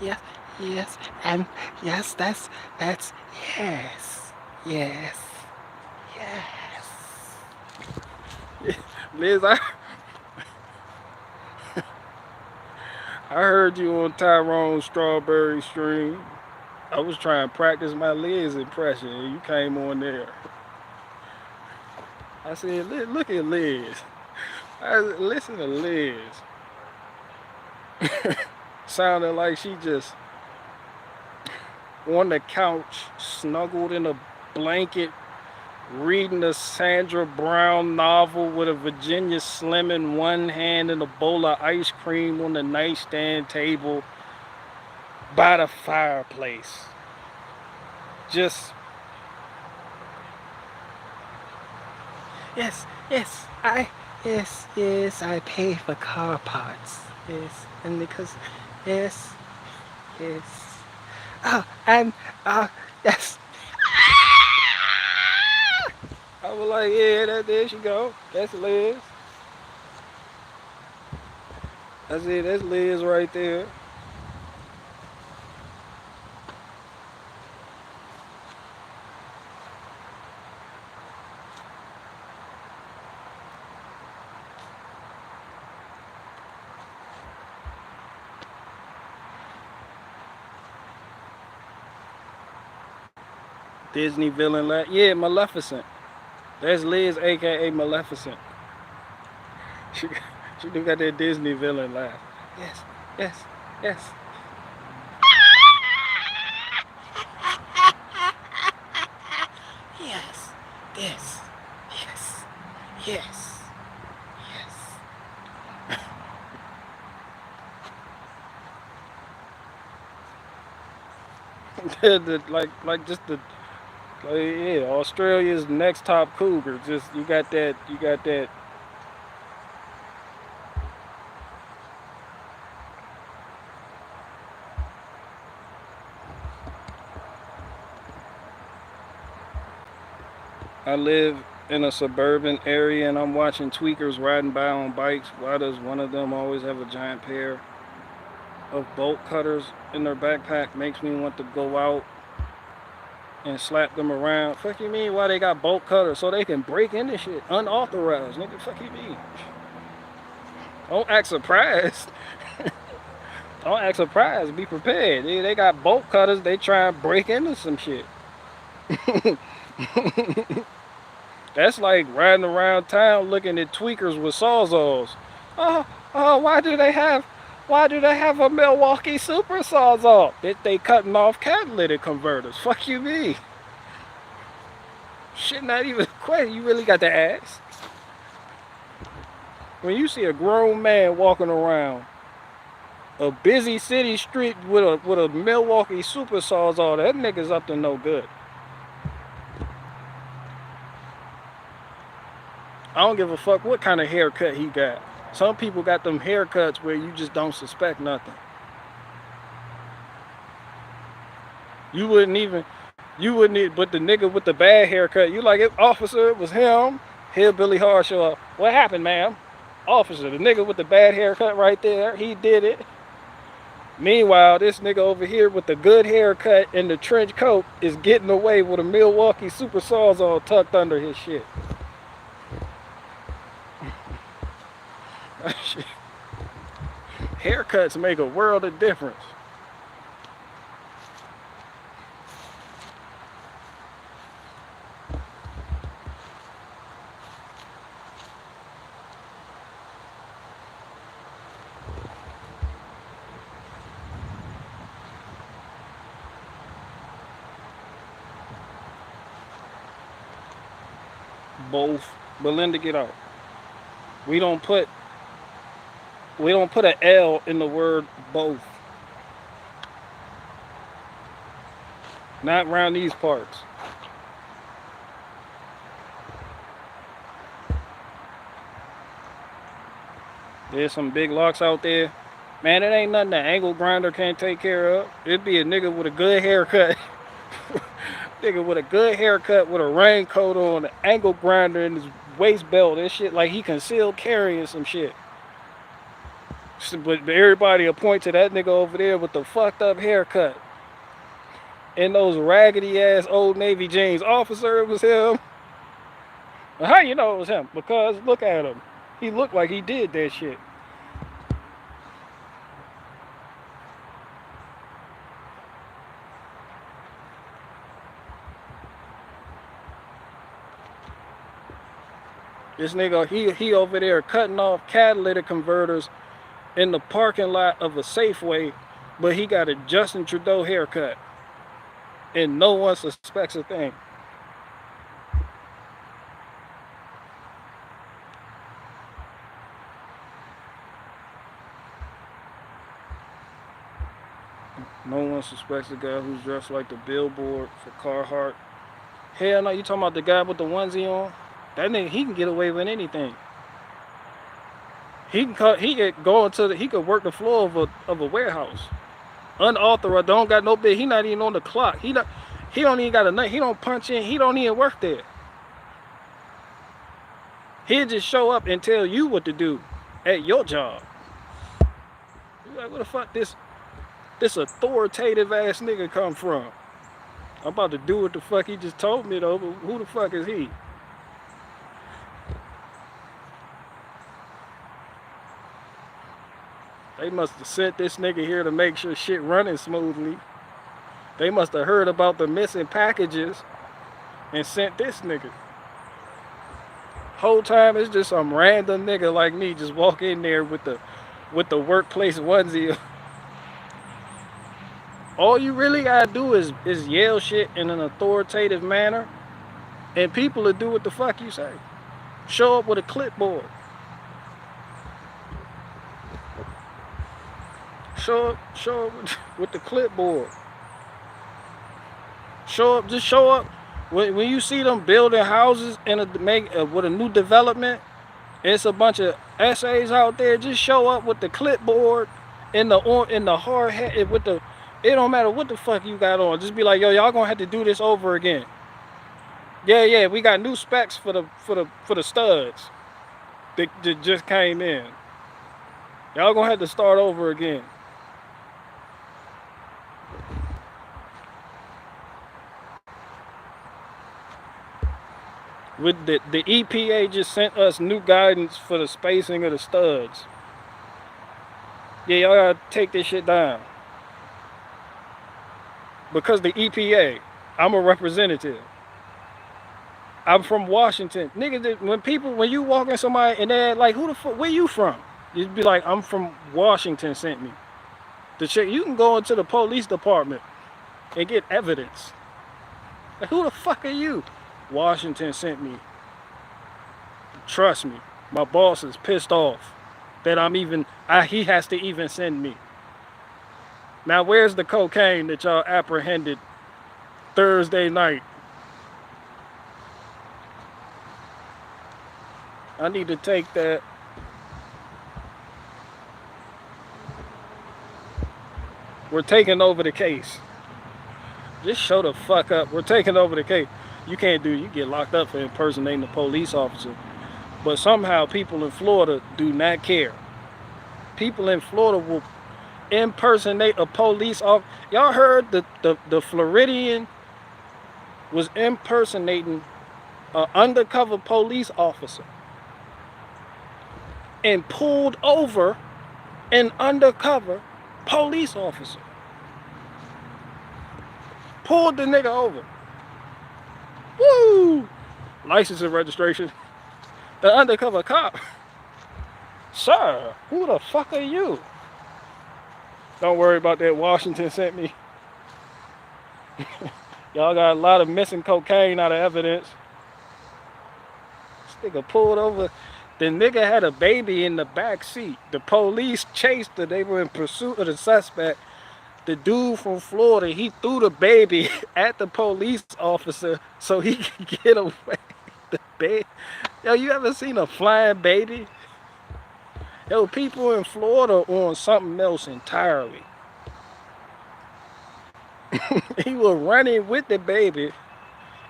yes, yes, and yes, that's yes, yes, yes. Liz, I heard you on Tyrone's Strawberry Stream. I was trying to practice my Liz impression and you came on there. I said, look at Liz. Listen to Liz. Sounded like she just on the couch, snuggled in a blanket, reading a Sandra Brown novel with a Virginia Slim in one hand and a bowl of ice cream on the nightstand table by the fireplace. Just, yes, I pay for car parts. Yes, and because, yes. Oh, and, yes. I was like, yeah, there she go. That's Liz. That's it, that's Liz right there. Disney villain laugh. Yeah, Maleficent. That's Liz, aka Maleficent. She do got that Disney villain laugh. Yes. Yes, this, yes. like just the yeah, Australia's next top cougar. Just you got that. I live in a suburban area and I'm watching tweakers riding by on bikes. Why does one of them always have a giant pair of bolt cutters in their backpack? Makes me want to go out and slap them around. Fuck you mean why they got bolt cutters? So they can break into shit unauthorized. Nigga, fuck you mean? Don't act surprised. Don't act surprised. Be prepared. They got bolt cutters. They try and break into some shit. That's like riding around town looking at tweakers with sawzalls. Oh, why do they have a Milwaukee super sawzall? They cutting off catalytic converters. Fuck you mean? Shit, not even a question. You really got to ask. When you see a grown man walking around a busy city street with a Milwaukee super sawzall, that nigga's up to no good. I don't give a fuck what kind of haircut he got. Some people got them haircuts where you just don't suspect nothing. You wouldn't even, but the nigga with the bad haircut, you like, officer, it was him. Here Billy Hard show up. What happened, ma'am? Officer, the nigga with the bad haircut right there, he did it. Meanwhile, this nigga over here with the good haircut and the trench coat is getting away with a Milwaukee super sawzall tucked under his shit. Haircuts make a world of difference. Both. Belinda, get out. We don't put an L in the word both. Not around these parts. There's some big locks out there. Man, it ain't nothing that angle grinder can't take care of. It'd be a nigga with a good haircut. Nigga with a good haircut with a raincoat on, an angle grinder in his waist belt. That shit like he concealed carrying some shit. But everybody will point to that nigga over there with the fucked up haircut. In those raggedy ass Old Navy jeans. Officer, it was him. How you know it was him? Because look at him. He looked like he did that shit. This nigga, he over there cutting off catalytic converters in the parking lot of a Safeway, but he got a Justin Trudeau haircut. And no one suspects a thing. No one suspects the guy who's dressed like the billboard for Carhartt. Hell no, you talking about the guy with the onesie on? That nigga, he can get away with anything. He could work the floor of a warehouse. Unauthorized, don't got no bid. He not even on the clock. He don't even got a night. He don't punch in. He don't even work there. He'll just show up and tell you what to do at your job. You're like, where the fuck this authoritative ass nigga come from? I'm about to do what the fuck he just told me though, but who the fuck is he? They must have sent this nigga here to make sure shit running smoothly. They must have heard about the missing packages and sent this nigga. Whole time it's just some random nigga like me just walk in there with the workplace onesie. All you really gotta do is yell shit in an authoritative manner, and people will do what the fuck you say. Show up with a clipboard. Show up with the clipboard. Just show up. When you see them building houses with a new development, it's a bunch of essays out there. Just show up with the clipboard in the hard hat with the. It don't matter what the fuck you got on. Just be like, yo, y'all gonna have to do this over again. Yeah, we got new specs for the studs that just came in. Y'all gonna have to start over again. With the EPA just sent us new guidance for the spacing of the studs. Yeah, y'all gotta take this shit down. Because the EPA, I'm a representative. I'm from Washington. Nigga, when you walk in somebody and they're like, who the fuck, where you from? You'd be like, I'm from Washington sent me. The shit, you can go into the police department and get evidence. Like, who the fuck are you? Washington sent me. Trust me, my boss is pissed off that he has to even send me. Now, where's the cocaine that y'all apprehended Thursday night? I need to take that. We're taking over the case. Just show the fuck up. We're taking over the case. You get locked up for impersonating a police officer. But somehow people in Florida do not care. People in Florida will impersonate a police officer. Y'all heard the Floridian was impersonating an undercover police officer and pulled over an undercover police officer. Pulled the nigga over. Woo! License and registration. The undercover cop. Sir, who the fuck are you? Don't worry about that. Washington sent me. Y'all got a lot of missing cocaine out of evidence. This nigga pulled over. The nigga had a baby in the back seat. The police chased her. They were in pursuit of the suspect. The dude from Florida, he threw the baby at the police officer so he could get away. The baby. Yo, you ever seen a flying baby? Yo, people in Florida on something else entirely. He was running with the baby,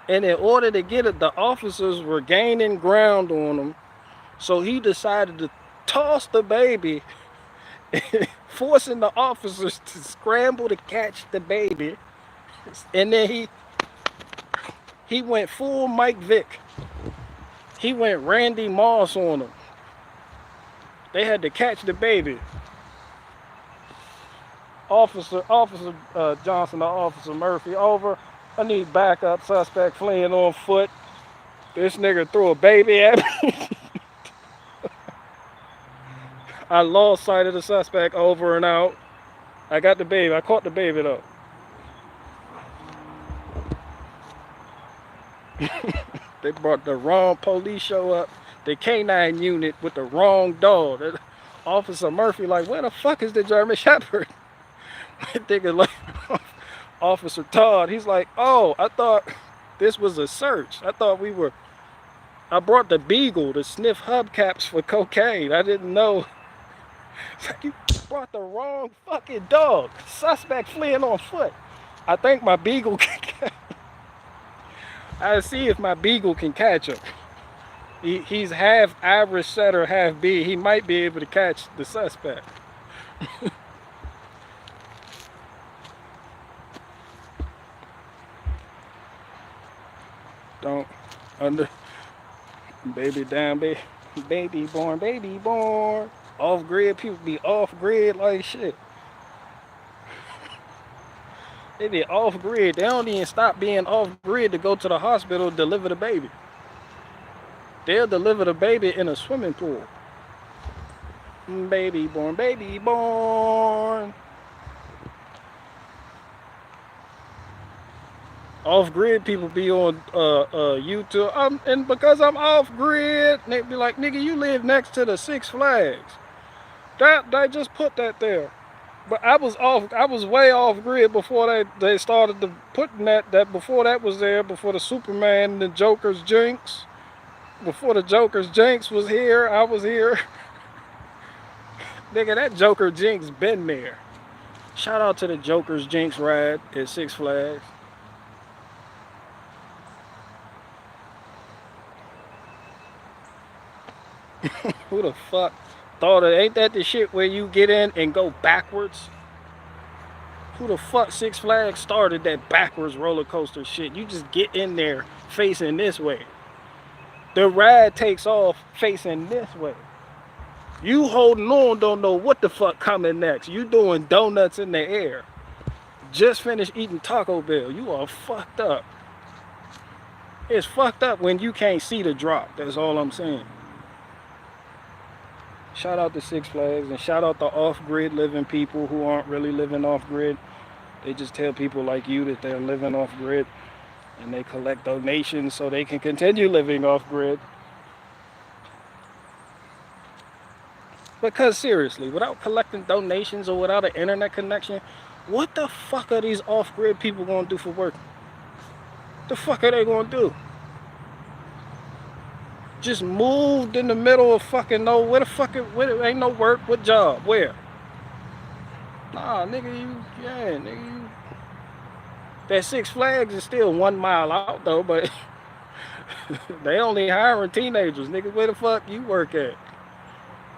and in order to get it, the officers were gaining ground on him. So he decided to toss the baby, forcing the officers to scramble to catch the baby. And then he went full Mike Vick. He went Randy Moss on him. They had to catch the baby. Officer Johnson or Officer Murphy, over. I need backup. Suspect fleeing on foot. This nigga threw a baby at me. I lost sight of the suspect, over and out. I got the baby. I caught the baby though. They brought the wrong police show up. The K9 unit with the wrong dog. Officer Murphy like, where the fuck is the German Shepherd? Thinking like, Officer Todd, he's like, oh, I thought this was a search. I brought the Beagle to sniff hubcaps for cocaine. I didn't know. It's like, you brought the wrong fucking dog. Suspect fleeing on foot. I think my Beagle can catch. I'll see if my Beagle can catch him. He's half Irish setter, half B. He might be able to catch the suspect. Don't baby down, baby born. Off grid, people be off grid like shit. They be off grid. They don't even stop being off grid to go to the hospital to deliver the baby. They'll deliver the baby in a swimming pool. Baby born. Off grid people be on YouTube. And because I'm off grid, they be like, nigga, you live next to the Six Flags. They just put that there. But I was way off grid before they started putting that before that was there, before the Superman and the Joker's Jinx. Before the Joker's Jinx was here, I was here. Nigga, that Joker Jinx been there. Shout out to the Joker's Jinx ride at Six Flags. Who the fuck thought of, ain't that the shit where you get in and go backwards? Who the fuck Six Flags started that backwards roller coaster shit? You just get in there facing this way. The ride takes off facing this way. You holding on, don't know what the fuck coming next. You doing donuts in the air. Just finished eating Taco Bell. You are fucked up. It's fucked up when you can't see the drop. That's all I'm saying. Shout out to Six Flags and shout out to off-grid living people who aren't really living off-grid. They just tell people like you that they're living off-grid and they collect donations so they can continue living off-grid. Because seriously, without collecting donations or without an internet connection, what the fuck are these off-grid people gonna do for work? The fuck are they gonna do? Just moved in the middle of fucking nowhere. Where the fuck where ain't no work? What job? Where? Nah, nigga, nigga, you. That Six Flags is still 1 mile out though, but they only hiring teenagers, nigga. Where the fuck you work at?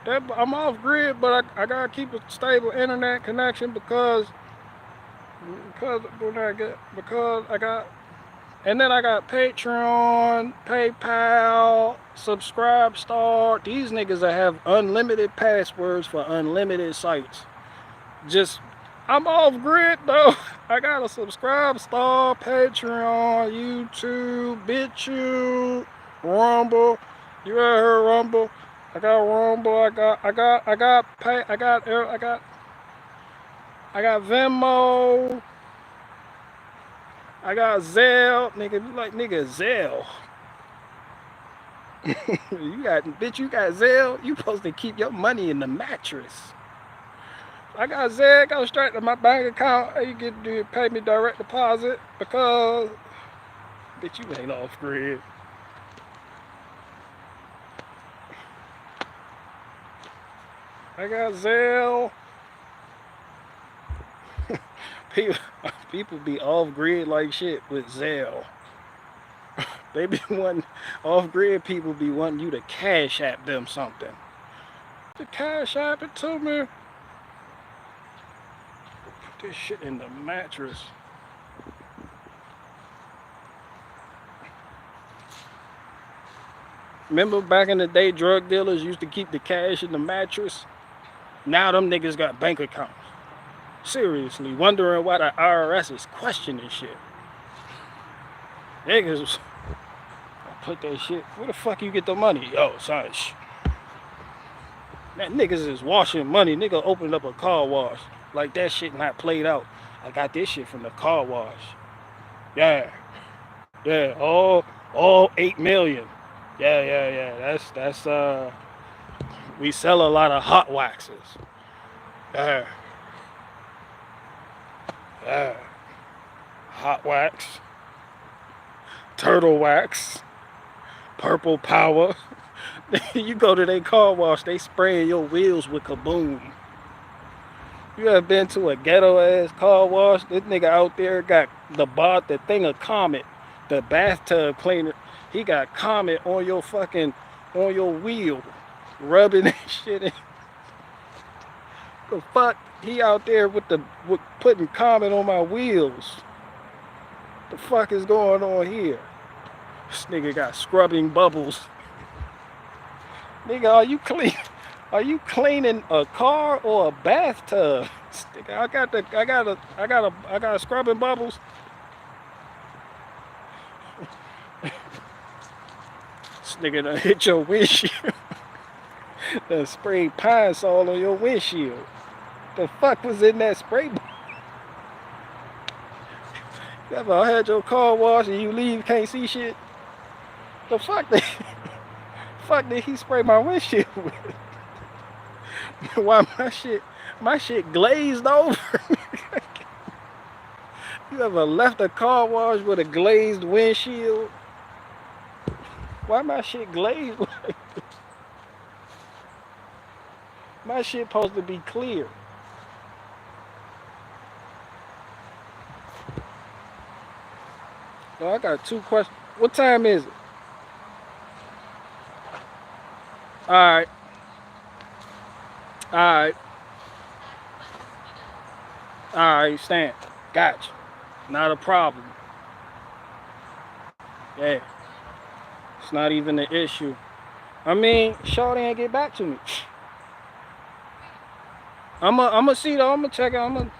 I'm off grid, but I gotta keep a stable internet connection because I got, and then I got Patreon, PayPal, Subscribe Star. These niggas that have unlimited passwords for unlimited sites. Just, I'm off grid though. I got a Subscribe Star, Patreon, YouTube, BitChute, Rumble. You ever heard Rumble? I got Rumble. I got Venmo. I got Zelle. Nigga, you like nigga Zelle. You got Zelle. You supposed to keep your money in the mattress. I got Zelle, go straight to my bank account. You get to pay me direct deposit because bitch, you ain't off grid. I got Zelle. People be off grid like shit with Zelle. They be wanting, off grid people be wanting you to cash app them something. To cash app it to me. Put this shit in the mattress. Remember back in the day, drug dealers used to keep the cash in the mattress? Now them niggas got bank accounts. Seriously, wondering why the IRS is questioning shit. Niggas put that shit, where the fuck you get the money? Yo, son, that niggas is washing money. Nigga opened up a car wash. Like that shit not played out. I got this shit from the car wash. Yeah. Yeah, all 8 million. Yeah. That's we sell a lot of hot waxes. Yeah. Hot wax. Turtle wax. Purple power. You go to their car wash, they spraying your wheels with Kaboom. You ever been to a ghetto ass car wash? This nigga out there got the thing of Comet, the bathtub cleaner. He got Comet on your wheel, rubbing that shit in. The fuck? He out there with putting Comet on my wheels. The fuck is going on here? This nigga got scrubbing bubbles. Nigga, are you cleaning a car or a bathtub? Nigga, I got scrubbing bubbles. This nigga done hit your windshield. Done sprayed Pine Sol on your windshield. The fuck was in that spray bottle? You ever had your car washed and you leave, can't see shit? The fuck did he spray my windshield with? Why my shit glazed over? You ever left a car wash with a glazed windshield? Why my shit glazed like this? My shit supposed to be clear. I got 2 questions. What time is it? All right. All right. All right. Stand. Gotcha. Not a problem. Yeah. It's not even an issue. I mean, Shorty ain't get back to me. I'ma see though. I'ma check out.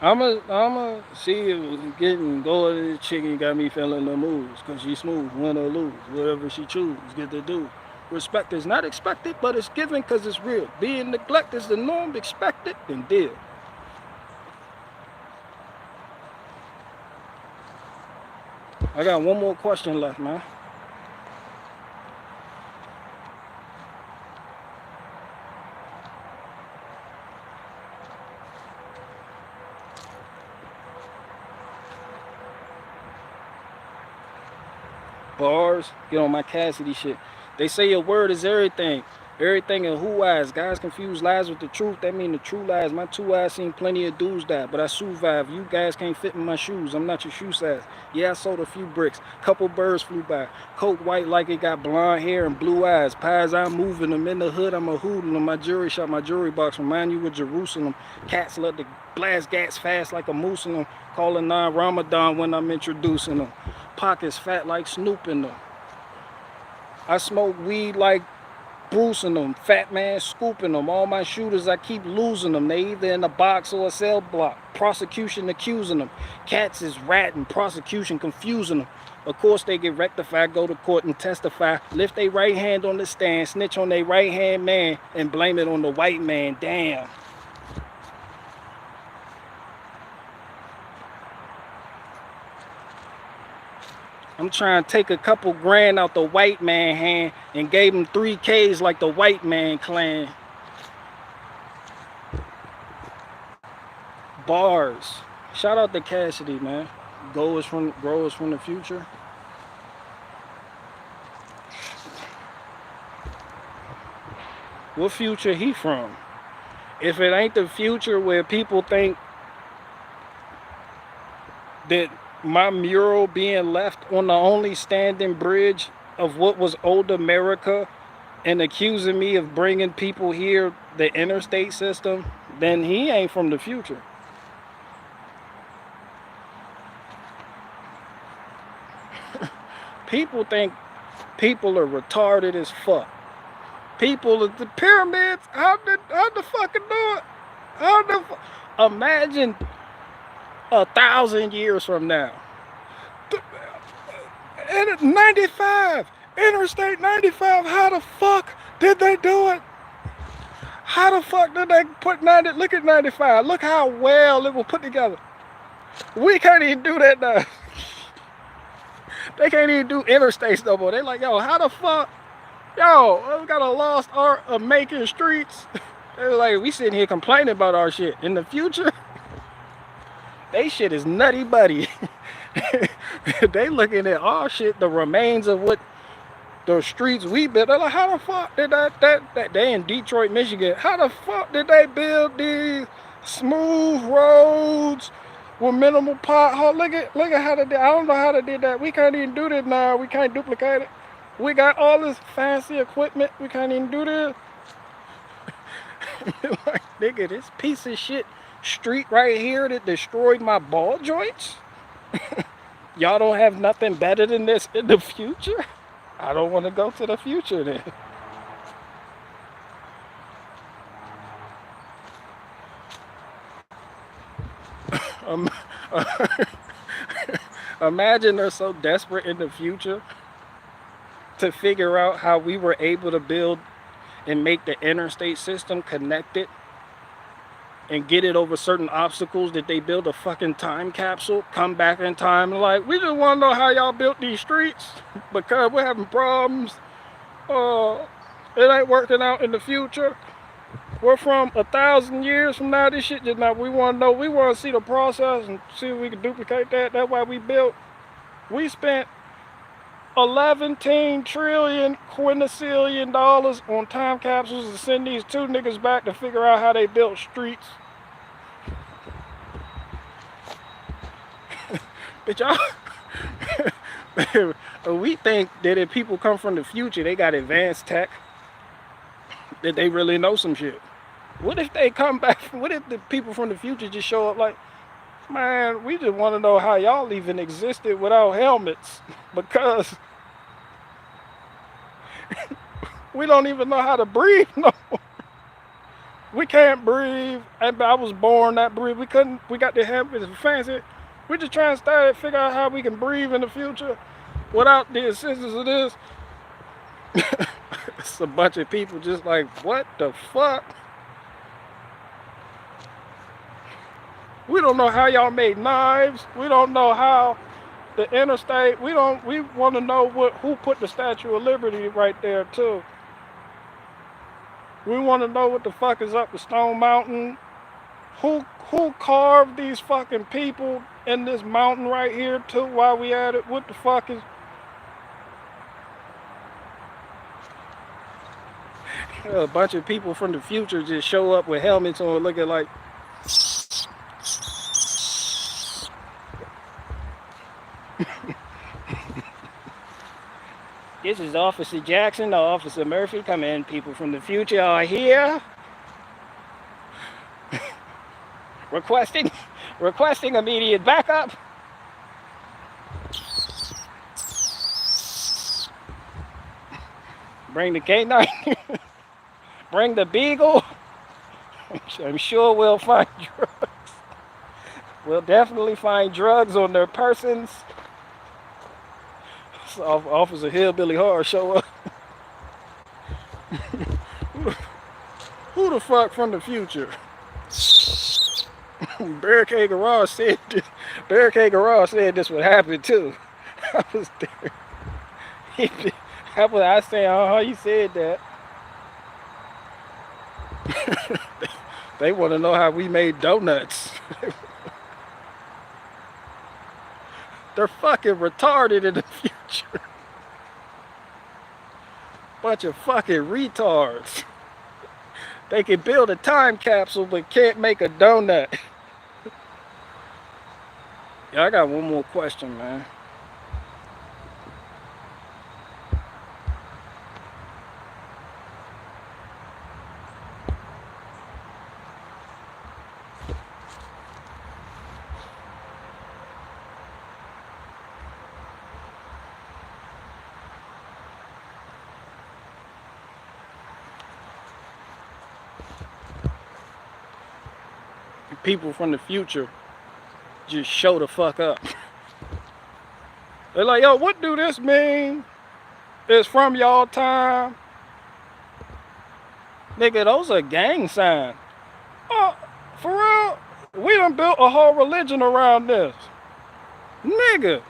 I'ma see if getting go to the chicken got me feeling the moves. Cause she smooth, win or lose. Whatever she choose, get to do. Respect is not expected, but it's given cause it's real. Being neglected is the norm, expected, then deal. I got one more question left, man. Bars, get on my Cassidy shit. They say your word is everything. Everything in who eyes. Guys confuse lies with the truth. That mean the true lies. My two eyes seen plenty of dudes die, but I survive. You guys can't fit in my shoes. I'm not your shoe size. Yeah, I sold a few bricks. Couple birds flew by. Coat white like it got blonde hair and blue eyes. Pies, I'm moving them. In the hood, I'm a hoodlum. My jewelry shop, my jewelry box remind you of Jerusalem. Cats love to blast gats fast like a Muslim. Calling non-Ramadan when I'm introducing them. Pockets fat like Snoop in them. I smoke weed like bruising them, fat man scooping them. All my shooters, I keep losing them. They either in a box or a cell block. Prosecution accusing them. Cats is ratting, prosecution confusing them. Of course they get rectified, go to court and testify. Lift their right hand on the stand, snitch on their right hand man, and blame it on the white man. Damn. I'm trying to take a couple grand out the white man hand and gave him 3Ks like the white man clan. Bars. Shout out to Cassidy, man. Growers from the future. What future he from? If it ain't the future where people think that my mural being left on the only standing bridge of what was old America and accusing me of bringing people here, the interstate system, then he ain't from the future. People think people are retarded as fuck. People at the pyramids, how the fucking do it? Imagine 1,000 years from now. And 95, Interstate 95, how the fuck did they do it? How the fuck did they put 90, look at 95, look how well it was put together. We can't even do that now. They can't even do interstates no more. They like, yo, how the fuck? Yo, we got a lost art of making streets. They're like, we sitting here complaining about our shit. In the future, they shit is nutty buddy. They looking at our shit, the remains of what the streets we built. They're like, how the fuck did that they in Detroit, Michigan? How the fuck did they build these smooth roads with minimal pothole? Look at how they did. I don't know how they did that. We can't even do this now. We can't duplicate it. We got all this fancy equipment. We can't even do this. Like, nigga, this piece of shit street right here that destroyed my ball joints. Y'all don't have nothing better than this in the future? I don't want to go to the future then. Um, Imagine they're so desperate in the future to figure out how we were able to build and make the interstate system connected and get it over certain obstacles, that they build a fucking time capsule, come back in time, like, we just want to know how y'all built these streets because we're having problems. It ain't working out in the future. We're from 1,000 years from now. This shit just not. We want to know. We want to see the process and see if we can duplicate that. That's why we built. We spent 11 trillion quintillion dollars on time capsules to send these two niggas back to figure out how they built streets. Bitch, We think that if people come from the future, they got advanced tech, that they really know some shit. What if they come back? What if the people from the future just show up like, man, we just want to know how y'all even existed without helmets because we don't even know how to breathe. No, we can't breathe. I was born not breathe. We couldn't. We got the helmets fancy. We just trying to start to figure out how we can breathe in the future without the assistance of this. It's a bunch of people just like, what the fuck? We don't know how y'all made knives. We don't know how the interstate. We want to know who put the Statue of Liberty right there too. We want to know what the fuck is up the Stone Mountain. Who carved these fucking people in this mountain right here too while we at it? What the fuck is a bunch of people from the future just show up with helmets on looking like this is Officer Jackson, Officer Murphy. Come in, people from the future are here. requesting immediate backup. Bring the K9. Bring the Beagle. I'm sure we'll find drugs. We'll definitely find drugs on their persons. So Officer Hillbilly Horror show up. Who the fuck from the future? Barricade Garage said this. Barricade Garage said this would happen too. I was there. I say, he said that. They want to know how we made donuts. They're fucking retarded in the future. Bunch of fucking retards. They can build a time capsule but can't make a donut. Yeah, I got one more question, man. People from the future just show the fuck up. They're like, yo, what do this mean? It's from y'all time. Nigga, those are gang signs. Oh, for real? We done built a whole religion around this. Nigga.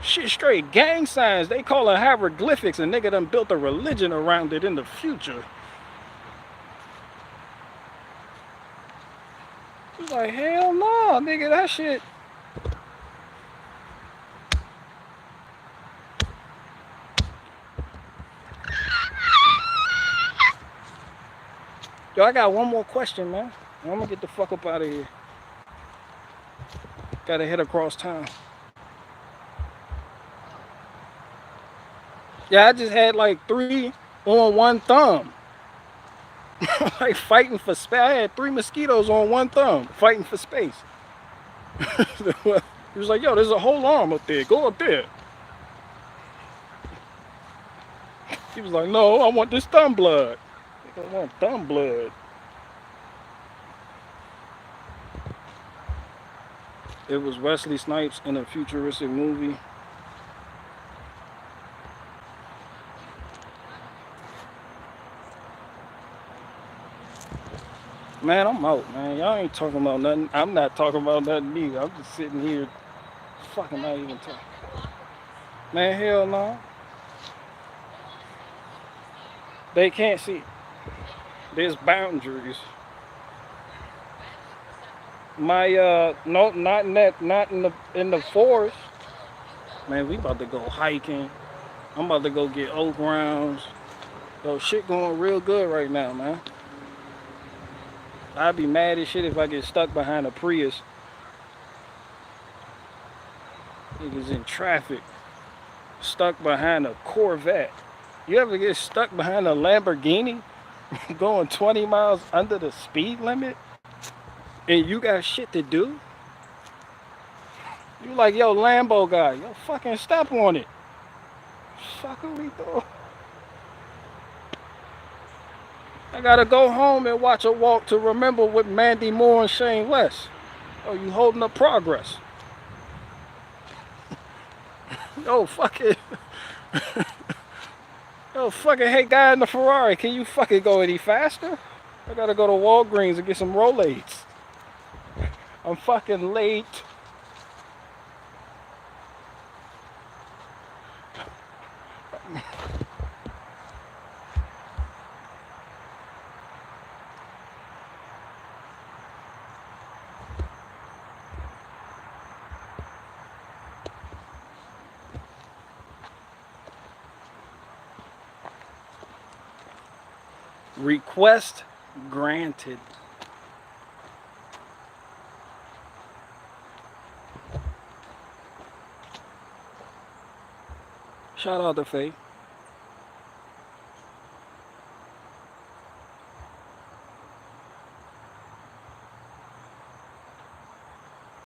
Shit straight gang signs. They call it hieroglyphics, and nigga done built a religion around it in the future. It's like, hell no, nigga, that shit. Yo, I got one more question, man. I'm gonna get the fuck up out of here. Gotta head across town. Yeah, I just had like 3 on one thumb. Like fighting for space. I had 3 mosquitoes on one thumb fighting for space. He was like, yo, there's a whole arm up there. Go up there. He was like, no, I want this thumb blood. I want thumb blood. It was Wesley Snipes in a futuristic movie. Man, I'm out, man. Y'all ain't talking about nothing. I'm not talking about nothing either. I'm just sitting here fucking not even talking. Man, hell no. They can't see. There's boundaries. My no, not in that, not in the forest. Man, we about to go hiking. I'm about to go get oak rounds. Yo, shit going real good right now, man. I'd be mad as shit if I get stuck behind a Prius. Niggas in traffic, stuck behind a Corvette. You ever get stuck behind a Lamborghini going 20 miles under the speed limit and you got shit to do? You like, yo, Lambo guy, yo, fucking step on it. Fuck are we doing? I gotta go home and watch a walk to remember with Mandy Moore and Shane West. Oh, you holding up progress. Yo, fuck it. Yo, fucking hey guy in the Ferrari, can you fucking go any faster? I gotta go to Walgreens and get some Rolaids. I'm fucking late. Request granted. Shout out to Faye.